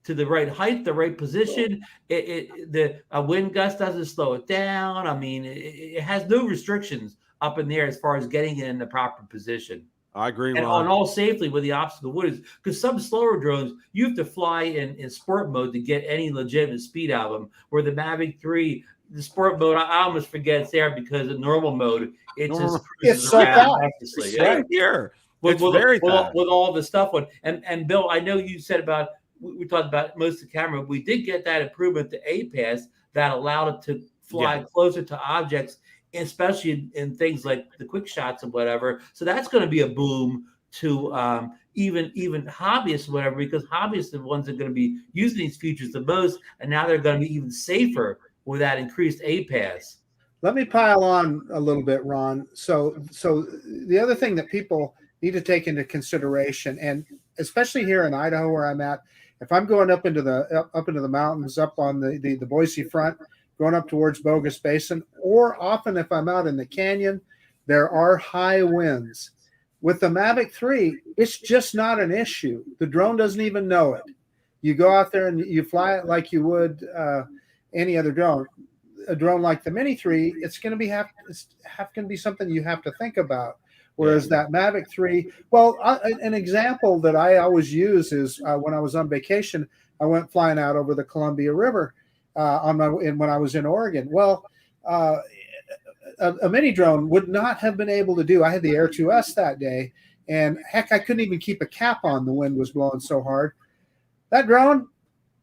to the right height, the right position. A wind gust doesn't slow it down. I mean, it has no restrictions up in there as far as getting it in the proper position. I agree, and Ron. on all safely with the obstacle woods, because some slower drones you have to fly in sport mode to get any legitimate speed out of them. Where the Mavic 3, the sport mode, I almost forget it's there, because in normal mode it just cruises so around fast. endlessly. Same here. It's very fast. With all the stuff on. And Bill, I know you said about, we talked about most of the camera. We did get that improvement to APAS that allowed it to fly closer to objects, especially in things like the quick shots and whatever. So that's going to be a boom to even hobbyists, whatever, because hobbyists are the ones that are going to be using these features the most, and now they're going to be even safer with that increased APAS. Let me pile on a little bit, Ron. So the other thing that people need to take into consideration, and especially here in Idaho where I'm at, if I'm going up into the mountains, up on the Boise front, going up towards Bogus Basin, or often if I'm out in the canyon, there are high winds. With the Mavic 3, it's just not an issue. The drone doesn't even know it. You go out there and you fly it like you would any other drone. A drone like the Mini 3, it's going to be something you have to think about. Whereas that Mavic 3, well, an example that I always use is when I was on vacation, I went flying out over the Columbia River when I was in Oregon. Well, a mini drone would not have been able to do. I had the Air 2S that day, and heck, I couldn't even keep a cap on. The wind was blowing so hard. That drone,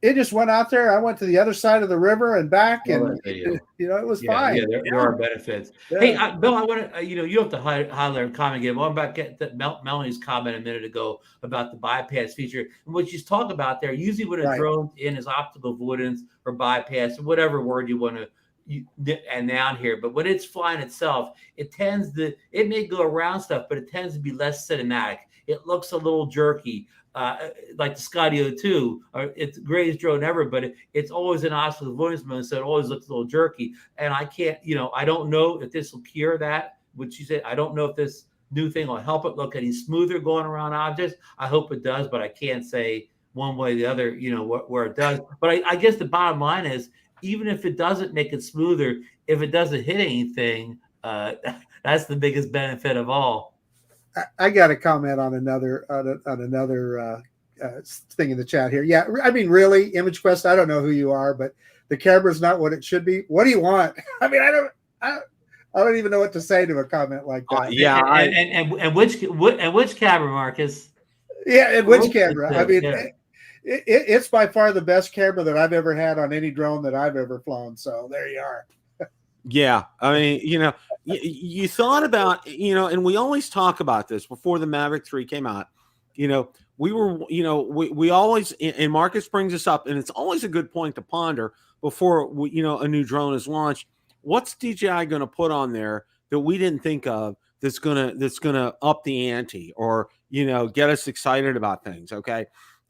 it just went out there. I went to the other side of the river and back, and it was fine. Yeah, there are benefits. Yeah. Hey, Bill, I want to, you have to highlight and comment again. Well, I'm about to get Melanie's comment a minute ago about the bypass feature, and what she's talking about there. Usually, when a drone in is optical avoidance or bypass, or whatever word you want to and down here, but when it's flying itself, it may go around stuff, but it tends to be less cinematic. It looks a little jerky. Like the Scotty 02, it's the greatest drone ever, but it's always an optical avoidance mode, so it always looks a little jerky. And I can't, I don't know if this will cure that, which you said. I don't know if this new thing will help it look any smoother going around objects. I hope it does, but I can't say one way or the other, where it does. But I guess the bottom line is, even if it doesn't make it smoother, if it doesn't hit anything, that's the biggest benefit of all. I got to comment on another thing in the chat here. Yeah, I mean, really, Image Quest, I don't know who you are, but the camera's not what it should be. What do you want? I mean, I don't even know what to say to a comment like that. And which camera, Marcus? Yeah, and which camera? I mean, it's by far the best camera that I've ever had on any drone that I've ever flown. So there you are. Yeah, I mean, you thought about, and we always talk about this before the Mavic 3 came out. We were, we always, and Marcus brings this up, and it's always a good point to ponder before a new drone is launched. What's DJI going to put on there that we didn't think of that's gonna up the ante or get us excited about things? Okay,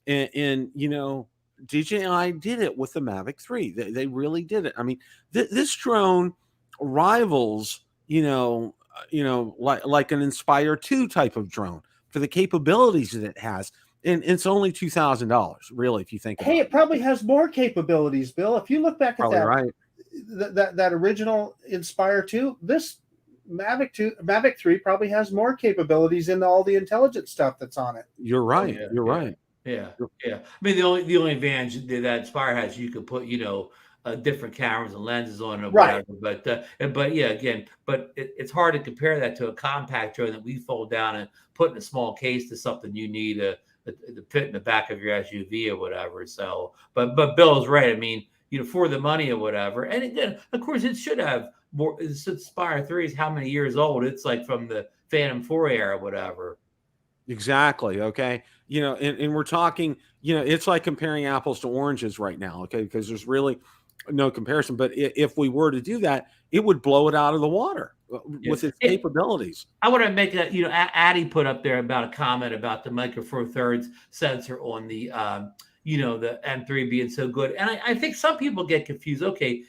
and DJI did it with the Mavic 3. They really did it. I mean, this drone rivals, like an Inspire 2 type of drone for the capabilities that it has. And it's only $2,000, really, if you think about it. It probably has more capabilities, Bill. If you look back at that original Inspire 2, this Mavic 3 probably has more capabilities in all the intelligent stuff that's on it. You're right. You're right. Yeah. I mean, the only advantage that Inspire has, you could put, different cameras and lenses on it or whatever. But yeah, again, it's hard to compare that to a compact drone that we fold down and put in a small case to something you need to fit in the back of your SUV or whatever. So, but Bill's right. I mean, for the money or whatever. And again, of course, it should have more. Inspire 3 is how many years old? It's like from the Phantom 4 era or whatever. Exactly. Okay. And we're talking, it's like comparing apples to oranges right now. Okay. Because there's really no comparison. But if we were to do that, it would blow it out of the water with its capabilities. I want to make that, Addie put up there about a comment about the Micro Four Thirds sensor on the, the M3 being so good. And I think some people get confused. Okay,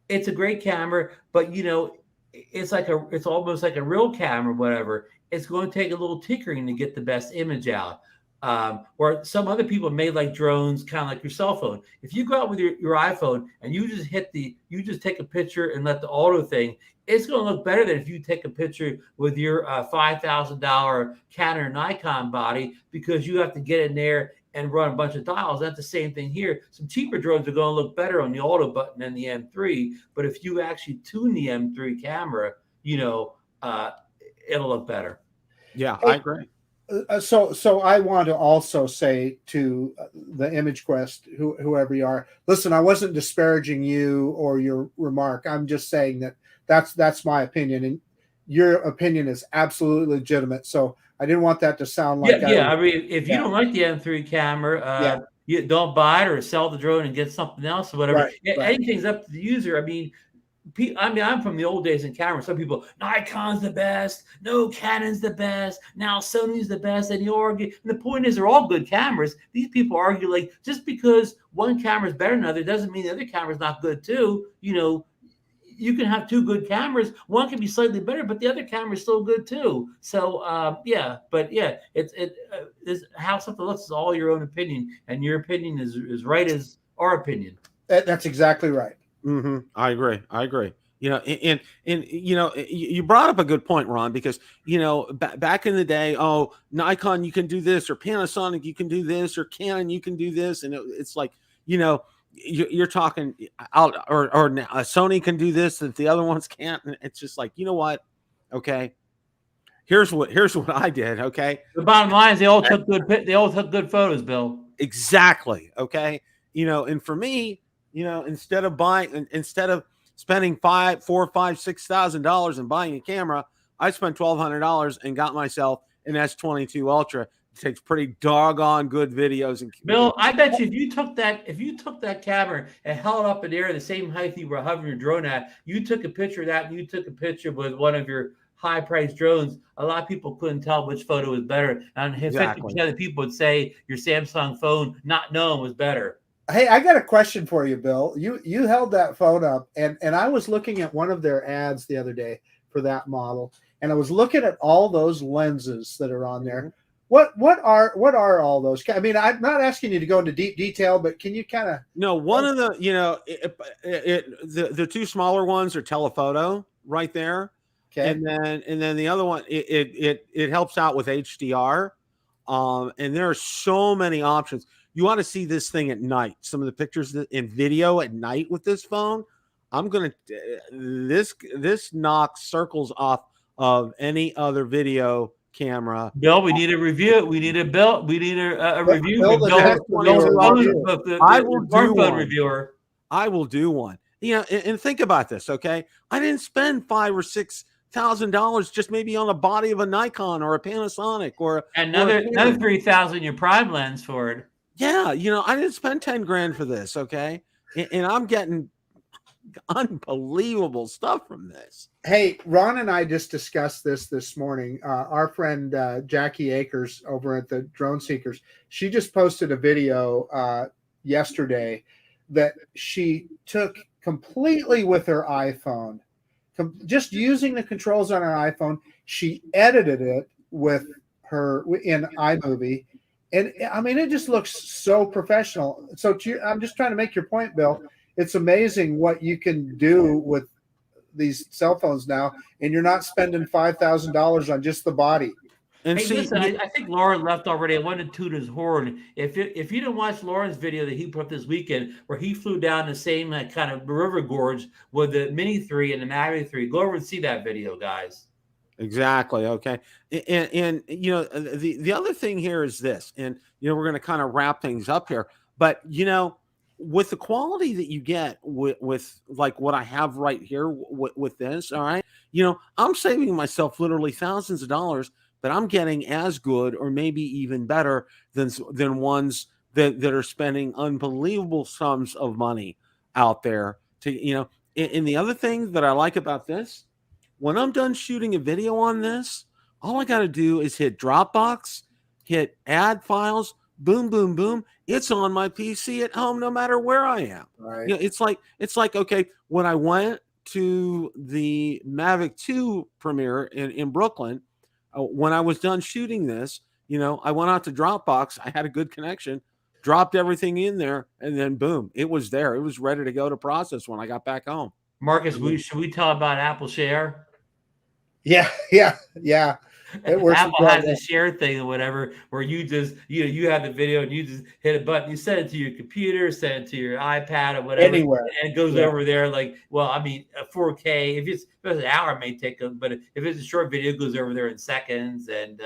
it's a great camera, but it's almost like a real camera, whatever. It's going to take a little tinkering to get the best image out. Or some other people made like drones, kind of like your cell phone. If you go out with your iPhone and you just take a picture and let the auto thing, it's going to look better than if you take a picture with your $5,000 Canon or Nikon body, because you have to get in there and run a bunch of dials. That's the same thing here. Some cheaper drones are going to look better on the auto button than the M3, but if you actually tune the M3 camera, it'll look better. Yeah, I agree. So I want to also say to the Image Quest, whoever you are, listen, I wasn't disparaging you or your remark. I'm just saying that's my opinion, and your opinion is absolutely legitimate. So I didn't want that to sound like I mean, if you don't like the M3 camera, you don't buy it or sell the drone and get something else or whatever. Right. Anything's up to the user. I mean, I'm from the old days in camera. Some people, Nikon's the best, no, Canon's the best, now Sony's the best, and you argue. And the point is, they're all good cameras. These people argue like just because one camera is better than another doesn't mean the other camera's not good too. You can have two good cameras. One can be slightly better, but the other camera is still good too. So it's how something looks is all your own opinion, and your opinion is right as our opinion. That's exactly right. Mm-hmm. I agree. And you brought up a good point, Ron, because back in the day, Nikon, you can do this, or Panasonic, you can do this, or Canon, you can do this, and it's like you're talking out, or now Sony can do this that the other ones can't, and it's just like, you know what? Okay, here's what I did. Okay, the bottom line is they all took good photos, Bill. Exactly. Okay, and for me, instead of spending $5,000, $4,000, $5,000, $6,000 and buying a camera, I spent $1,200 and got myself an S22 Ultra. It takes pretty doggone good videos. And Bill, I bet you if you took that camera and held it up in the air the same height you were hovering your drone at, you took a picture of that and you took a picture with one of your high-priced drones, a lot of people couldn't tell which photo was better. And 50% of the people would say your Samsung phone, not knowing, was better. Hey, I got a question for you, Bill. You held that phone up, and I was looking at one of their ads the other day for that model, and I was looking at all those lenses that are on there. What are all those? I mean, I'm not asking you to go into deep detail, but can you kind of? No, one of the the two smaller ones are telephoto right there, okay, and then the other one it helps out with HDR, and there are so many options. You want to see this thing at night. Some of the pictures in video at night with this phone, this knocks circles off of any other video camera. Bill, we need a review. We need a review. I will do one. Reviewer. I will do one. And think about this, okay? I didn't spend $5,000 or $6,000 just maybe on a body of a Nikon or a Panasonic or another $3,000 your prime lens for it. Yeah, I didn't spend 10 grand for this, okay? And I'm getting unbelievable stuff from this. Hey, Ron and I just discussed this morning. Our friend Jackie Akers over at the Drone Seekers, she just posted a video yesterday that she took completely with her iPhone, just using the controls on her iPhone. She edited it with her in iMovie. And I mean, it just looks so professional. So I'm just trying to make your point, Bill. It's amazing what you can do with these cell phones now, and you're not spending $5,000 on just the body. And hey, listen, I think Lauren left already. I wanted to toot his horn. If you didn't watch Lauren's video that he put up this weekend, where he flew down the same kind of river gorge with the Mini 3 and the Mavic 3, go over and see that video, guys. Exactly. Okay. And the other thing here is this, and we're going to kind of wrap things up here, but with the quality that you get with like what I have right here with this, all right, I'm saving myself literally thousands of dollars, but I'm getting as good or maybe even better than ones that are spending unbelievable sums of money out there to, and the other thing that I like about this, when I'm done shooting a video on this, all I got to do is hit Dropbox, hit add files, boom, boom, boom. It's on my PC at home, no matter where I am. Right. You know, it's like, okay, when I went to the Mavic 2 premiere in Brooklyn, when I was done shooting this, you know, I went out to Dropbox. I had a good connection, dropped everything in there, and then boom, it was there. It was ready to go to process when I got back home. Marcus, should we tell about Apple Share? Yeah. It works. Apple has a share thing or whatever, where you just you have the video and you just hit a button, you send it to your computer, send it to your iPad or whatever, anywhere, and it goes over there. Like, well, I mean, a 4K. If it's an hour, it may take but if it's a short video, it goes over there in seconds, and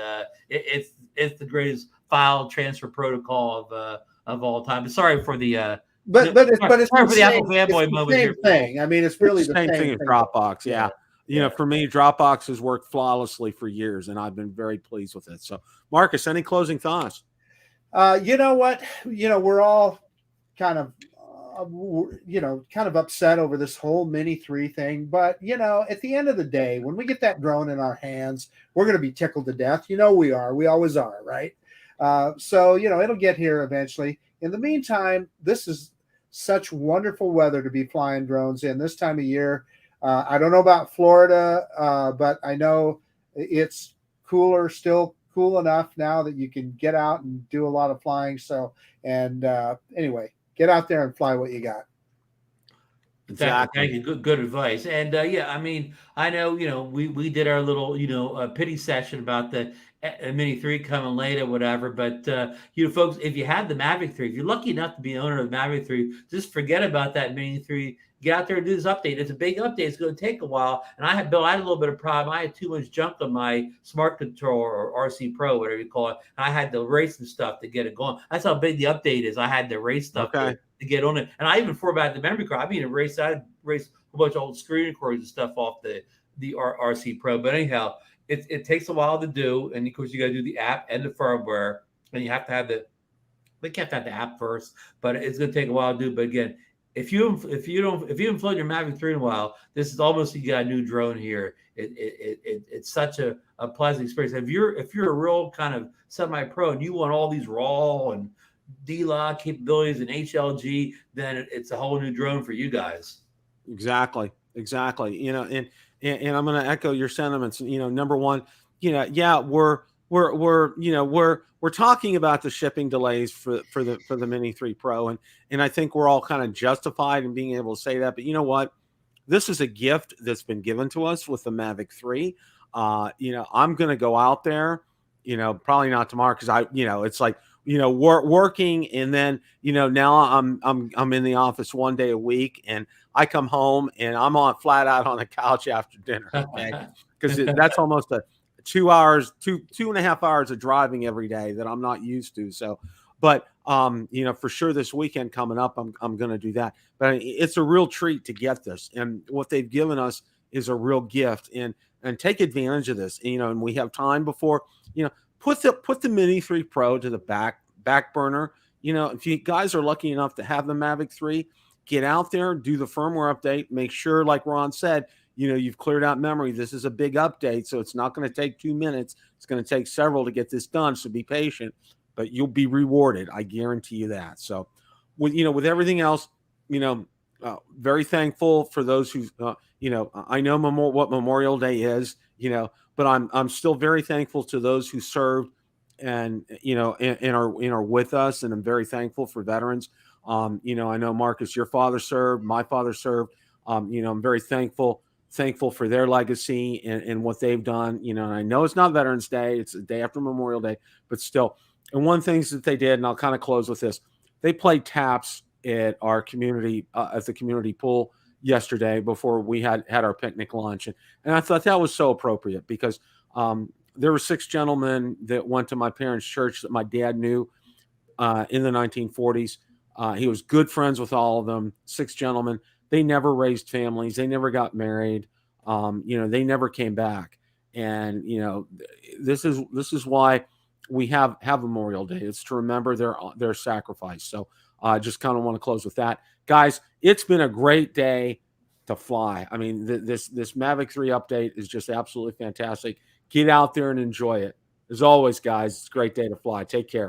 it's the greatest file transfer protocol of all time. But sorry for the. But it's sorry for the Apple fanboy moment same here. thing. I mean, it's really the same thing as Dropbox. Yeah. You know, for me, Dropbox has worked flawlessly for years, and I've been very pleased with it. So, Marcus, any closing thoughts? You know what? You know, we're all kind of, kind of upset over this whole Mini 3 thing. But, you know, at the end of the day, when we get that drone in our hands, we're going to be tickled to death. You know, we are. We always are, right? So, you know, it'll get here eventually. In the meantime, this is such wonderful weather to be flying drones in this time of year. I don't know about Florida, but I know it's cooler, still cool enough now that you can get out and do a lot of flying. So, and anyway, get out there and fly what you got. Exactly. Thank you. Good advice. And yeah, I mean, I know, you know, we did our little, pity session about the Mini 3 coming late or whatever. But, folks, if you have the Mavic 3, if you're lucky enough to be an owner of the Mavic 3, just forget about that Mini 3. Get out there and do this update. It's a big update. It's going to take a while. And I had a little bit of problem. I had too much junk on my smart controller or RC Pro, whatever you call it. And I had to erase some stuff to get it going. That's how big the update is. I had to erase stuff to get on it. And I even formatted the memory card. I mean, I erased a whole bunch of old screen recordings and stuff off the RC Pro. But anyhow, it takes a while to do. And of course, you got to do the app and the firmware. And you have to have the app first. But it's going to take a while to do. But again, if you haven't flown your Mavic 3 in a while, this is almost you got a new drone here. It's such a pleasant experience. If you're a real kind of semi-pro and you want all these RAW and D-Log capabilities and HLG, then it's a whole new drone for you guys. Exactly. You know, and I'm going to echo your sentiments. You know, number one, we're talking about the shipping delays for the Mini 3 Pro, and I think we're all kind of justified in being able to say that. But you know what? This is a gift that's been given to us with the Mavic 3. I'm going to go out there, probably not tomorrow because it's like, working, and then, now I'm in the office one day a week, and I come home and I'm flat out on the couch after dinner. Okay. Because that's almost a 2.5 hours of driving every day that I'm not used to. So, but, for sure this weekend coming up, I'm going to do that. But it's a real treat to get this. And what they've given us is a real gift, and take advantage of this, and we have time before, put the Mini 3 Pro to the back burner. If you guys are lucky enough to have the Mavic 3, get out there, do the firmware update, make sure, like Ron said, you've cleared out memory. This is a big update, so it's not going to take 2 minutes. It's going to take several to get this done, so be patient, but you'll be rewarded. I guarantee you that. So with everything else, very thankful for those who, I know what Memorial Day is, but I'm still very thankful to those who served and are with us. And I'm very thankful for veterans. I know, Marcus, your father served, my father served. I'm very thankful for their legacy and what they've done, and I know it's not Veterans Day, it's the day after Memorial Day, but still. And one things that they did, and I'll kind of close with this, they played taps at our community, at the community pool yesterday before we had our picnic lunch. And I thought that was so appropriate because there were 6 gentlemen that went to my parents' church that my dad knew in the 1940s. He was good friends with all of them, 6 gentlemen. They never raised families. They never got married. They never came back. And, this is why we have Memorial Day. It's to remember their sacrifice. So I just kind of want to close with that. Guys, it's been a great day to fly. I mean, this Mavic 3 update is just absolutely fantastic. Get out there and enjoy it. As always, guys, it's a great day to fly. Take care.